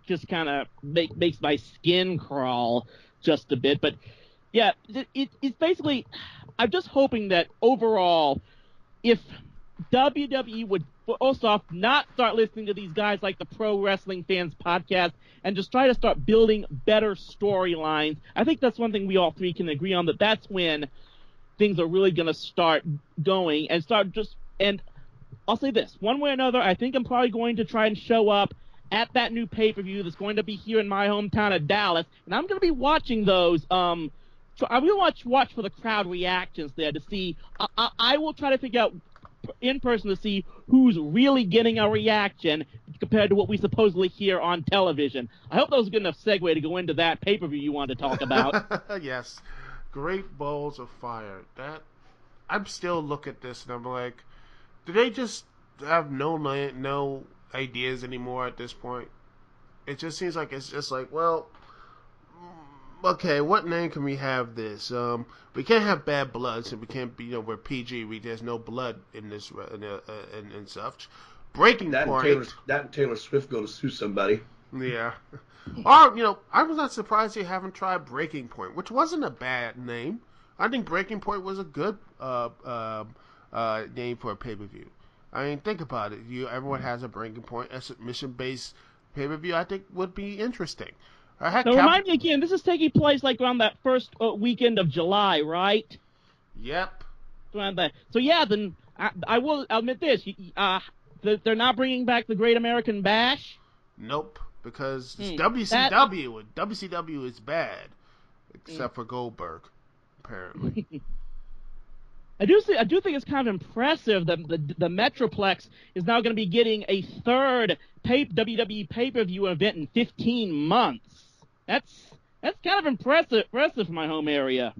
just kind of makes my skin crawl just a bit. But yeah, it's basically, I'm just hoping that overall, if WWE would first off not start listening to these guys like the Pro Wrestling Fans podcast and just try to start building better storylines. I think that's one thing we all three can agree on, that's when things are really going to start going and I'll say this, one way or another, I think I'm probably going to try and show up at that new pay-per-view that's going to be here in my hometown of Dallas, and I'm going to be watching those, so I will watch for the crowd reactions there to see, I will try to figure out in person to see who's really getting a reaction compared to what we supposedly hear on television. I hope that was a good enough segue to go into that pay-per-view you wanted to talk about. Yes. Great balls of fire. I'm still look at this and I'm like, do they just have no ideas anymore at this point. It just seems like it's just like, well, okay, what name can we have this? We can't have Bad Blood, so we can't be, we're PG. There's no blood in this and such. Breaking Point. That and Taylor Swift go to sue somebody. Yeah. Or, I was not surprised they haven't tried Breaking Point, which wasn't a bad name. I think Breaking Point was a good name for a pay-per-view. I mean, think about it. Everyone has a Breaking Point. A submission-based pay-per-view, I think, would be interesting. Now, remind me again, this is taking place like around that first weekend of July, right? Yep. So, yeah, then I will admit this. They're not bringing back the Great American Bash? Nope, because it's WCW, and WCW is bad, except for Goldberg, apparently. I do think it's kind of impressive that the Metroplex is now going to be getting a third WWE pay-per-view event in 15 months. That's kind of impressive for my home area.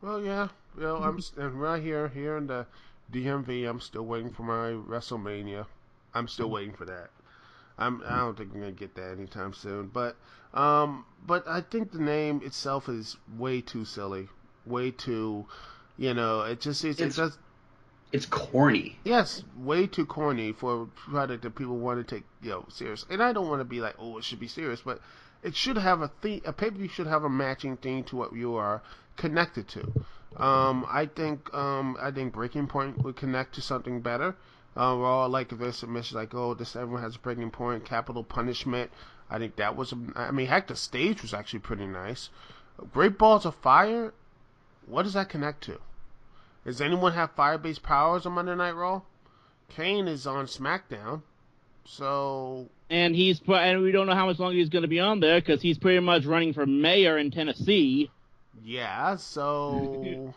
Well, yeah. I'm right here in the DMV. I'm still waiting for my WrestleMania. I'm still waiting for that. I don't think I'm gonna get that anytime soon. But I think the name itself is way too silly, way too. It's corny. Yes, way too corny for a product that people want to take, serious. And I don't want to be like, oh, it should be serious, but it should have a theme. A pay-per-view should have a matching theme to what you are connected to. I think Breaking Point would connect to something better. Raw, like if there's submissions like, oh, everyone has a Breaking Point, Capital Punishment. I think that was. Heck, the stage was actually pretty nice. Great Balls of Fire. What does that connect to? Does anyone have fire-based powers on Monday Night Raw? Kane is on SmackDown, so... And we don't know how much longer he's going to be on there, because he's pretty much running for mayor in Tennessee. Yeah, so...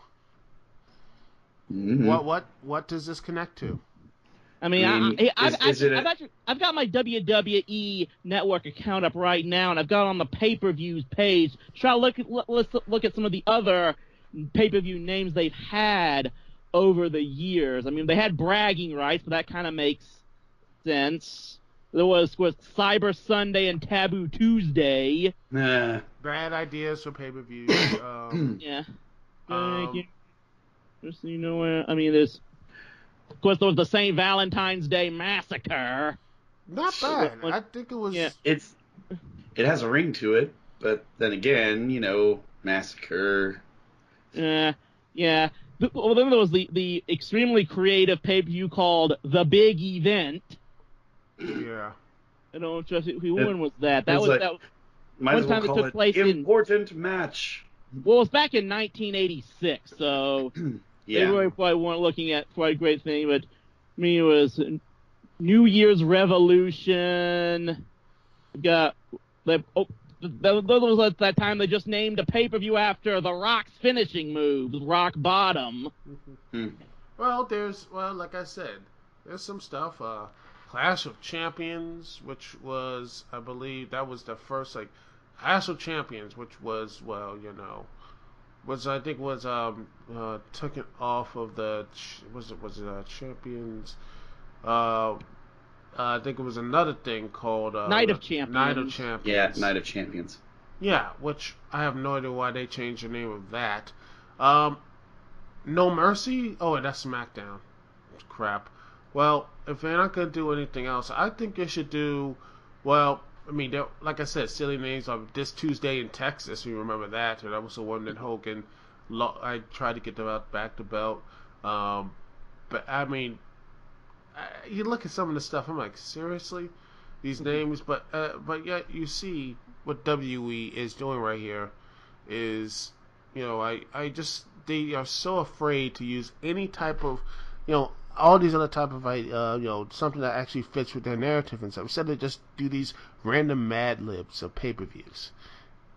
Mm-hmm. What does this connect to? I've got my WWE Network account up right now, and I've got on the pay-per-views page. Let's look at some of the other pay-per-view names they've had over the years. They had bragging rights, but that kind of makes sense. There was Cyber Sunday and Taboo Tuesday. Nah. Bad ideas for pay-per-views. Yeah. Just so you know, there's... Of course, there was the St. Valentine's Day Massacre. Not bad. I think it was... Yeah. It has a ring to it, but then again, Massacre... Yeah. Well, then there was the extremely creative pay-per-view called The Big Event. Yeah. I don't trust it. When was that? That was like, that. Might one as well time call it took place important match. Well, it was back in 1986, so yeah. they really probably weren't looking at quite a great thing. But it was New Year's Revolution. That was at that time they just named a pay-per-view after The Rock's finishing moves, Rock Bottom. Well, like I said, there's some stuff. Clash of Champions, which was, I believe, that was the first Clash of Champions, which was took it off of the Champions. I think it was another thing called Night of Champions. Night of Champions. Yeah, Night of Champions. Yeah, which I have no idea why they changed the name of that. No Mercy? Oh, that's SmackDown. Crap. Well, if they're not going to do anything else, I think they should do, like I said, silly names of This Tuesday in Texas. You remember that? Or that was the one that Hogan, I tried to get back the belt. But, you look at some of the stuff, I'm like, seriously? These names? But yet you see what WE is doing right here is, they are so afraid to use any type of, all these other type of, something that actually fits with their narrative and stuff. Instead they just do these random Mad Libs of pay-per-views.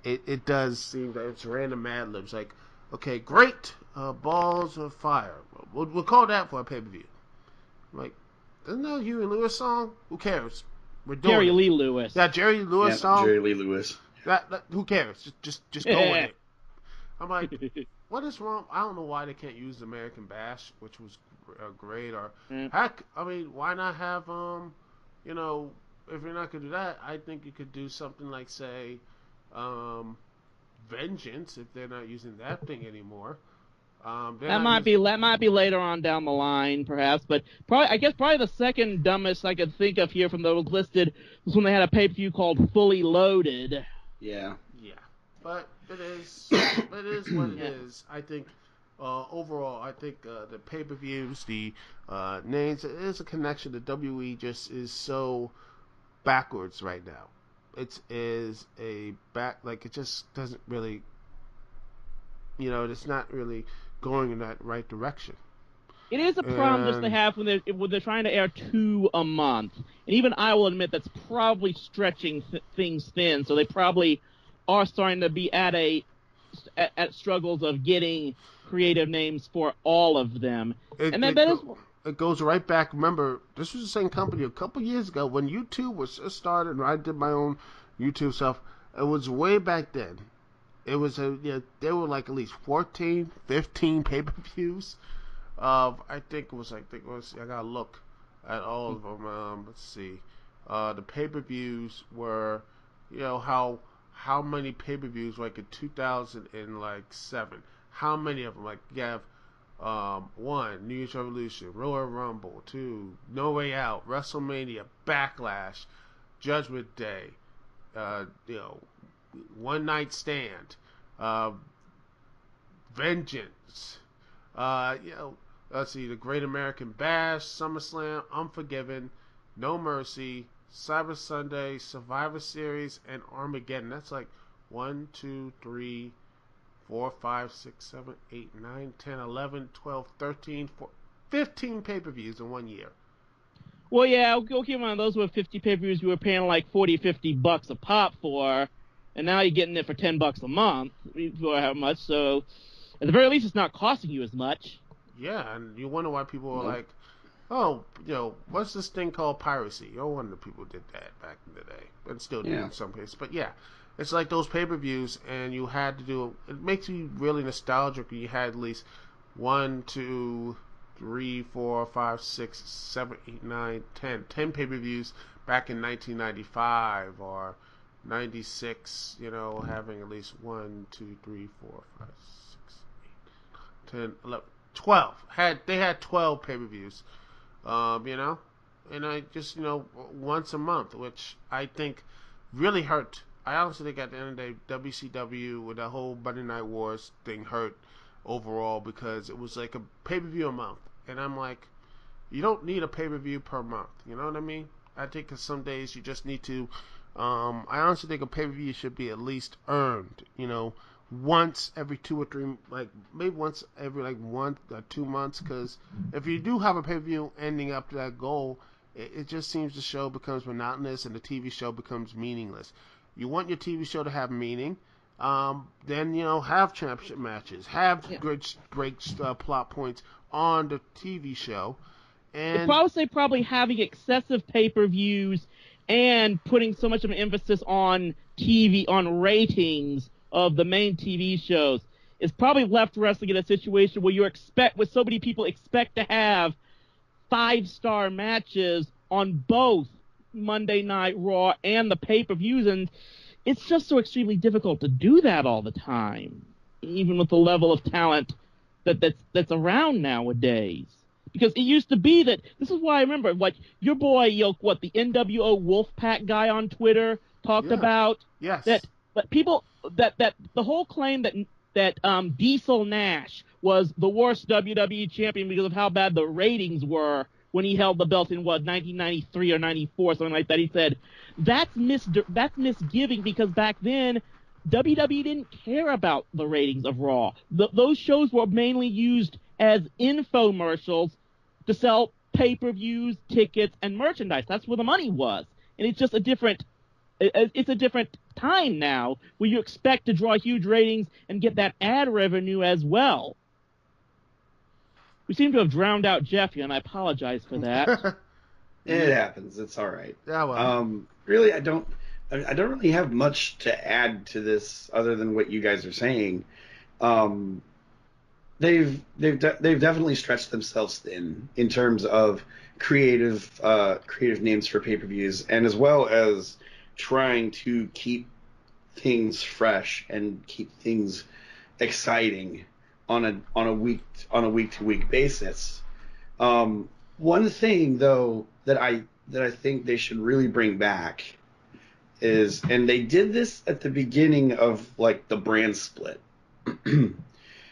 It does seem that it's random Mad Libs. Like, okay, great, Balls of Fire. We'll call that for a pay-per-view. Like, isn't that a Huey Lewis song? Who cares? We're doing Jerry Lee Lewis. That Jerry Lewis song? Jerry Lee Lewis. That who cares? Just go with it. I'm like, what is wrong? I don't know why they can't use the American Bash, which was great. Or heck, why not have you know, if you're not gonna do that, I think you could do something like, say, Vengeance, if they're not using that thing anymore. That might be later on down the line, perhaps, but I guess the second dumbest I could think of here from those listed was when they had a pay-per-view called Fully Loaded. Yeah. Yeah, but it is what it is. I think overall, I think the pay-per-views, the names, it is a connection. The WE just is so backwards right now. It is it just doesn't really, it's not really going in that right direction. It is a problem just to have when they're trying to air 2 a month, and even I will admit that's probably stretching things thin. So they probably are starting to be at struggles of getting creative names for all of them. It goes right back. Remember, this was the same company a couple years ago when YouTube was just started, and I did my own YouTube stuff. It was way back then. It was there were like at least 14, 15 pay-per-views. I think it was. I gotta look at all of them. Let's see. The pay-per-views were, how many pay-per-views like in 2007? How many of them? Like you have 1, New Year's Revolution, Royal Rumble, 2, No Way Out, WrestleMania, Backlash, Judgment Day, One Night Stand, Vengeance, let's see, the Great American Bash, SummerSlam, Unforgiven, No Mercy, Cyber Sunday, Survivor Series, and Armageddon. That's like 1, 2, 3, 4, 5, 6, 7, 8, 9, 10, 11, 12, 13, 14, 15 pay-per-views in 1 year. Well, yeah, okay, one of those were 50 pay-per-views you were paying like $40-50 a pop for, and now you're getting it for $10 a month for how much, so at the very least it's not costing you as much. Yeah, and you wonder why people are like, oh, what's this thing called piracy? No wonder people did that back in the day, and still do in some cases. But yeah, it's like those pay-per-views, and you had to do it. Makes you really nostalgic. You had at least 1, 2, 3, 4, 5, 6, 7, 8, 9, 10 pay-per-views back in 1995 or 96. Having at least 1, 2, 3, 4, 5, 6, 8, 10, 11, 12. They had 12 pay-per-views. And I just, once a month, which I think really hurt. I honestly think at the end of the day, WCW with that whole Monday Night Wars thing hurt overall because it was like a pay-per-view a month. And I'm like, you don't need a pay-per-view per month. You know what I mean? I think some days you just need to, I honestly think a pay-per-view should be at least earned, once every 2 or 3, like maybe once every like 1 or 2 months, because if you do have a pay-per-view ending up to that goal, it just seems the show becomes monotonous and the TV show becomes meaningless. You want your TV show to have meaning, then have championship matches, have great plot points on the TV show, and I would say probably having excessive pay-per-views and putting so much of an emphasis on TV, on ratings of the main TV shows, is probably left wrestling in a situation where so many people expect to have 5-star matches on both Monday Night Raw and the pay-per-views, and it's just so extremely difficult to do that all the time, even with the level of talent that's around nowadays. Because it used to be that, this is why I remember, like, your boy, the NWO Wolfpack guy on Twitter talked about that people, that the whole claim that Diesel Nash was the worst WWE champion because of how bad the ratings were when he held the belt in 1993 or 94, something like that. He said that's misgiving because back then WWE didn't care about the ratings of Raw. Those shows were mainly used as infomercials to sell pay-per-views, tickets, and merchandise. That's where the money was, and it's just a different time now where you expect to draw huge ratings and get that ad revenue as well. We seem to have drowned out Jeff here, and I apologize for that. It happens. It's all right. Yeah, well. Really, I don't really have much to add to this other than what you guys are saying. They've definitely stretched themselves thin in terms of creative names for pay-per-views, and as well as trying to keep things fresh and keep things exciting on a week to week basis. One thing though that I think they should really bring back is, and they did this at the beginning of like the brand split,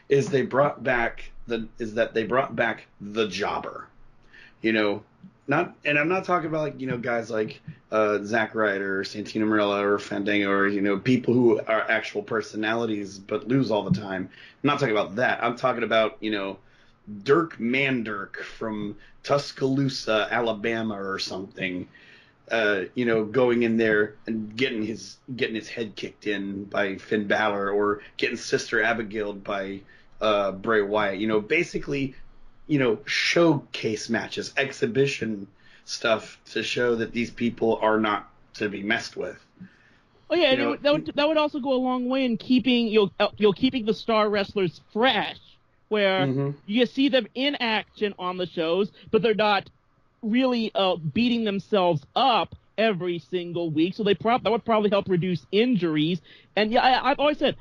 is they brought back the jobber. You know, and I'm not talking about like, guys like Zack Ryder or Santino Marella or Fandango, or people who are actual personalities but lose all the time. I'm not talking about that. I'm talking about Dirk Mandirk from Tuscaloosa, Alabama or something. Going in there and getting his head kicked in by Finn Balor, or getting Sister Abigail by Bray Wyatt. Basically, showcase matches, exhibition stuff to show that these people are not to be messed with. Oh yeah, and that would also go a long way in keeping keeping the star wrestlers fresh, where you see them in action on the shows, but they're not really beating themselves up every single week. So that would probably help reduce injuries. And yeah, I've always said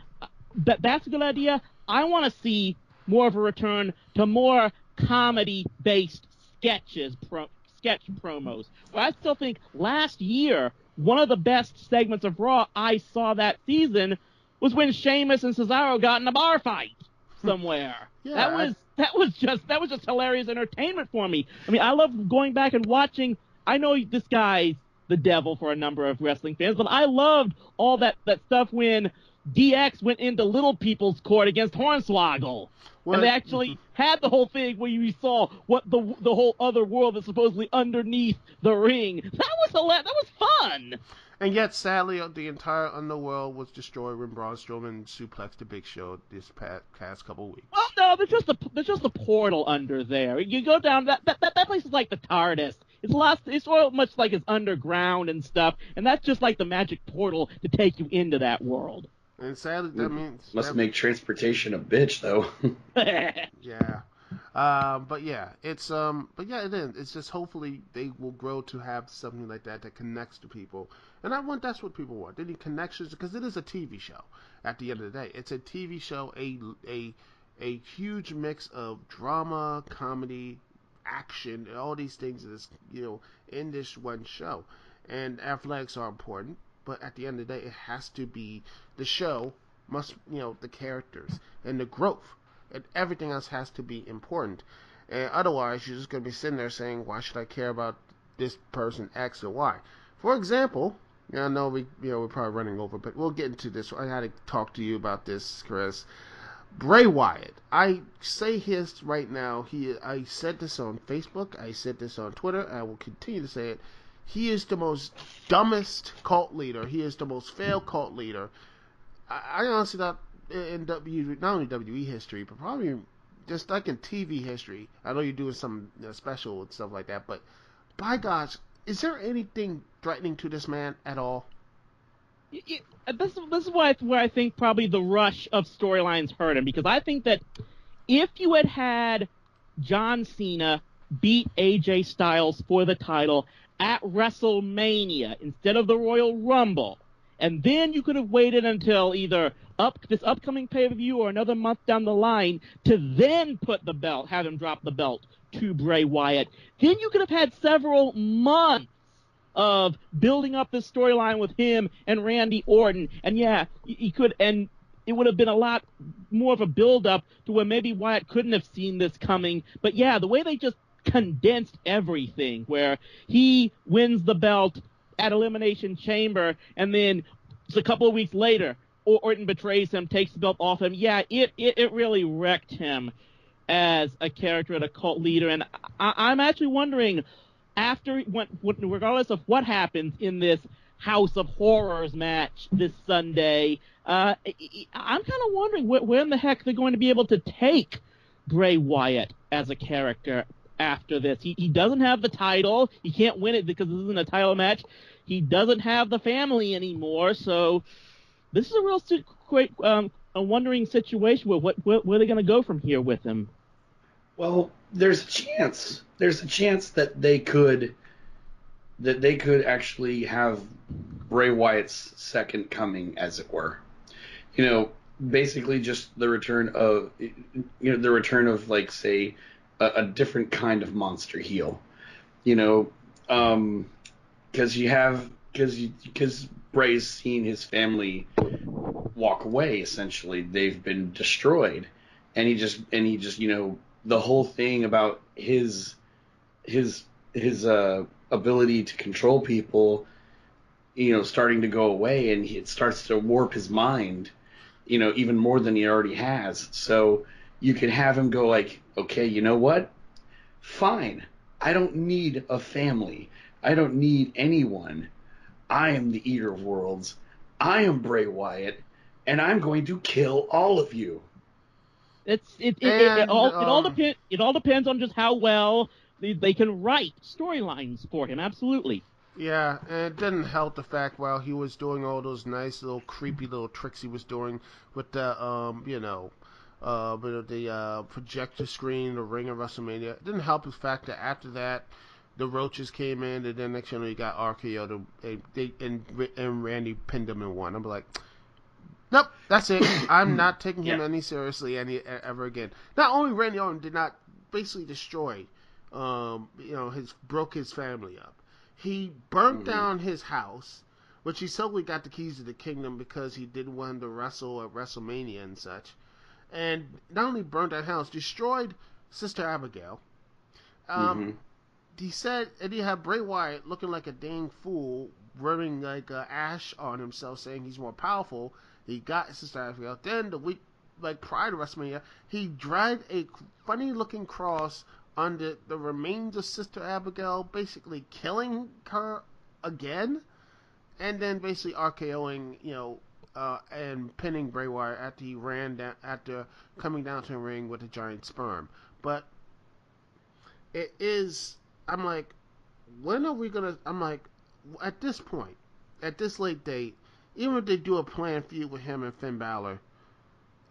that's a good idea. I want to see more of a return to more comedy-based sketch promos. But I still think last year, one of the best segments of Raw I saw that season was when Sheamus and Cesaro got in a bar fight somewhere. Yeah, that was just hilarious entertainment for me. I mean, I love going back and watching. I know this guy's the devil for a number of wrestling fans, but I loved all that stuff when DX went into Little People's Court against Hornswoggle. What? And they actually had the whole thing where you saw what the whole other world is supposedly underneath the ring. That was fun. And yet, sadly, the entire underworld was destroyed when Braun Strowman suplexed the Big Show this past couple weeks. Well, no, there's just a portal under there. You go down that place is like the TARDIS. It's so much like it's underground and stuff, and that's just like the magic portal to take you into that world. And sadly, that means make transportation a bitch, though. Yeah. But yeah, it is. It's just hopefully they will grow to have something like that connects to people, and that's what people want. They need connections, because it is a TV show. At the end of the day, it's a TV show, a huge mix of drama, comedy, action, and all these things in this one show. And athletics are important, but at the end of the day, it has to be the show must the characters and the growth. And everything else has to be important. And otherwise, you're just going to be sitting there saying, why should I care about this person X or Y? For example, I know we're probably running over, but we'll get into this. I got to talk to you about this, Chris. Bray Wyatt. I say his right now. I said this on Facebook. I said this on Twitter. I will continue to say it. He is the most dumbest cult leader. He is the most failed cult leader. I honestly thought in not only WWE history, but probably just like in TV history. I know you're doing some special and stuff like that, but by gosh, is there anything threatening to this man at all? This is where I think probably the rush of storylines hurt him, because I think that if you had John Cena beat AJ Styles for the title at WrestleMania instead of the Royal Rumble, and then you could have waited until either this upcoming pay-per-view or another month down the line to then have him drop the belt to Bray Wyatt, then you could have had several months of building up this storyline with him and Randy Orton. And yeah, he could, and it would have been a lot more of a build-up to where maybe Wyatt couldn't have seen this coming. But yeah, the way they just condensed everything, where he wins the belt at Elimination Chamber, and then just a couple of weeks later, Orton betrays him, takes the belt off him. Yeah, it really wrecked him as a character and a cult leader. And I'm actually wondering, regardless of what happens in this House of Horrors match this Sunday, I'm kind of wondering where in the heck they're going to be able to take Bray Wyatt as a character after this. He doesn't have the title. He can't win it because this isn't a title match. He doesn't have the family anymore, so this is a real a wondering situation. Where are they going to go from here with him? Well, there's a chance. There's a chance that they could actually have Bray Wyatt's second coming, as it were. You know, basically just the return of like, say, a different kind of monster heel. You know, because Bray's seen his family walk away. Essentially, they've been destroyed, and he just the whole thing about his ability to control people, starting to go away, and it starts to warp his mind, even more than he already has. So you can have him go like, okay, you know what? Fine. I don't need a family. I don't need anyone. I am the Eater of Worlds. I am Bray Wyatt, and I'm going to kill all of you. It all depends on just how well they can write storylines for him. Absolutely. Yeah, and it didn't help the fact while he was doing all those nice little creepy little tricks he was doing with the projector screen, the ring of WrestleMania. It didn't help the fact that after that, the Roaches came in, and then next thing you know, you got RKO, and Randy pinned him and won. I'm like, nope, that's it. I'm not taking him any seriously ever again. Not only Randy Orton did not basically destroy, broke his family up. He burnt down his house, which he solely got the keys to the kingdom because he didn't want him to wrestle at WrestleMania and such. And not only burnt that house, destroyed Sister Abigail. He said, and he had Bray Wyatt looking like a dang fool, rubbing like ash on himself, saying he's more powerful. He got Sister Abigail. Then the week prior to WrestleMania, he dragged a funny-looking cross under the remains of Sister Abigail, basically killing her again, and then basically RKOing, and pinning Bray Wyatt after he ran down, after coming down to the ring with a giant sperm. But it is, I'm like, when are we gonna? I'm like, at this point, at this late date, even if they do a planned feud with him and Finn Balor,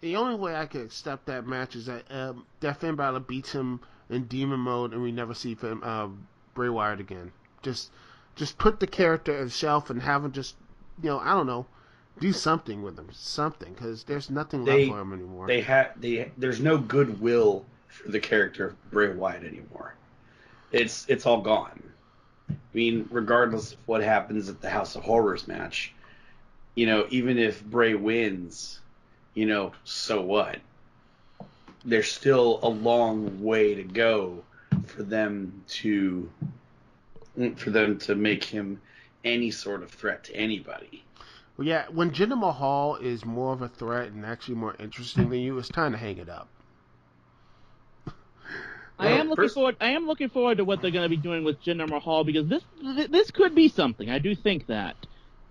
the only way I could accept that match is that Finn Balor beats him in demon mode and we never see Bray Wyatt again. Just put the character on the shelf and have him just, I don't know, do something with him, because there's nothing left for him anymore. There's no goodwill for the character of Bray Wyatt anymore. It's all gone. I mean, regardless of what happens at the House of Horrors match, even if Bray wins, so what? There's still a long way to go for them to make him any sort of threat to anybody. Well, yeah, when Jinder Mahal is more of a threat and actually more interesting than you, it's time to hang it up. I am looking forward to what they're going to be doing with Jinder Mahal, because this could be something. I do think that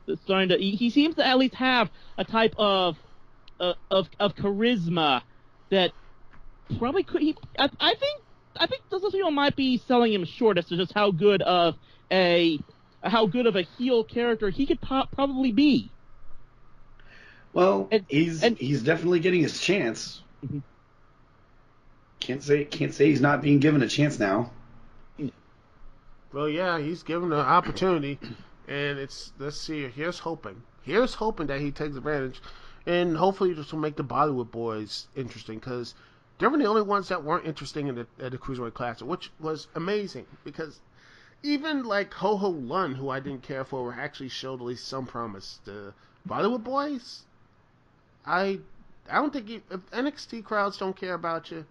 he seems to at least have a type of charisma that probably could. I think those people might be selling him short as to just how good of a heel character he could probably be. Well, he's definitely getting his chance. Mm-hmm. Can't say he's not being given a chance now. Well, yeah, he's given an opportunity, and let's see. Here's hoping that he takes advantage, and hopefully this will make the Bollywood boys interesting, because they were the only ones that weren't interesting at the Cruiserweight Classic, which was amazing, because even like Ho Ho Lun, who I didn't care for, actually showed at least some promise. The Bollywood boys, I don't think if NXT crowds don't care about you,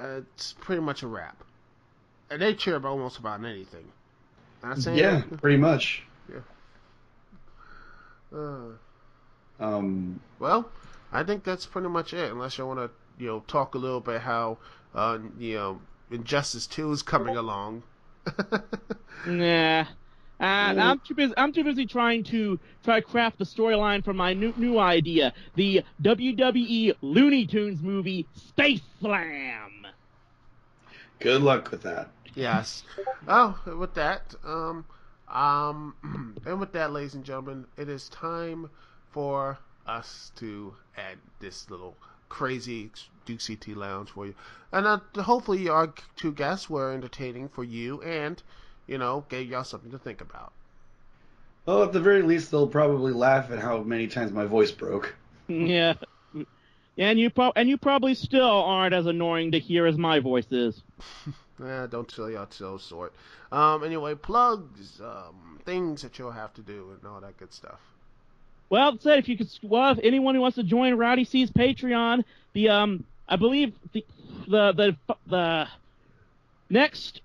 it's pretty much a wrap. And they cheer about almost about anything. Not saying yeah, pretty much. Yeah. Well, I think that's pretty much it. Unless you want to, talk a little bit how, Injustice 2 is coming along. Nah. I'm too busy trying to craft the storyline for my new idea, the WWE Looney Tunes movie Space Slam. Good luck with that. Yes. Oh, with that, and with that, ladies and gentlemen, it is time for us to end this little crazy Dukect Lounge for you. And hopefully our two guests were entertaining for you and, gave y'all something to think about. Well, at the very least, they'll probably laugh at how many times my voice broke. Yeah. And you probably still aren't as annoying to hear as my voice is. Don't tell y'all so sort. Anyway, plugs, things that you'll have to do and all that good stuff. Well, said if anyone who wants to join Rowdy C's Patreon, I believe the next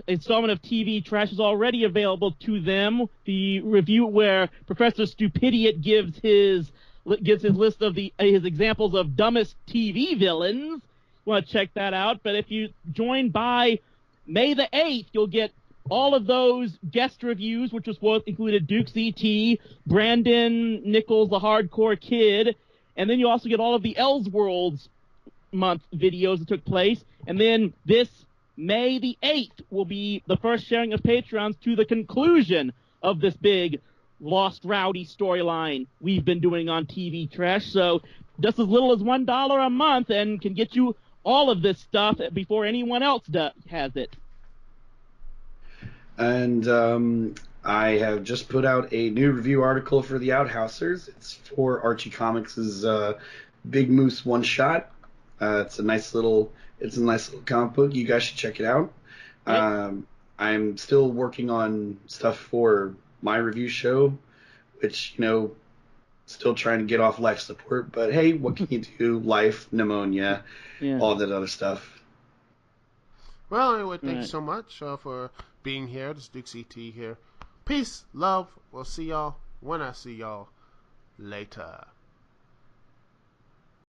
installment of TV Trash is already available to them. The review where Professor Stupidiot gives his list of his examples of dumbest TV villains. You want to check that out. But if you join by May the 8th, you'll get all of those guest reviews, which included Dukect, Brandon Nichols, the Hardcore Kid, and then you also get all of the Elseworlds month videos that took place. And then this May the 8th will be the first sharing of Patreons to the conclusion of this big Lost Rowdy storyline we've been doing on TV Trash. So just as little as $1 a month and can get you all of this stuff before anyone else has it. And I have just put out a new review article for the Outhousers. It's for Archie Comics' Big Moose One Shot. It's a nice little comic book. You guys should check it out. Right. I'm still working on stuff for my review show, which, still trying to get off life support. But hey, what can you do? Life, pneumonia, all that other stuff. Well, anyway, thank you so much for being here. This is Dukect here. Peace, love. We'll see y'all when I see y'all later.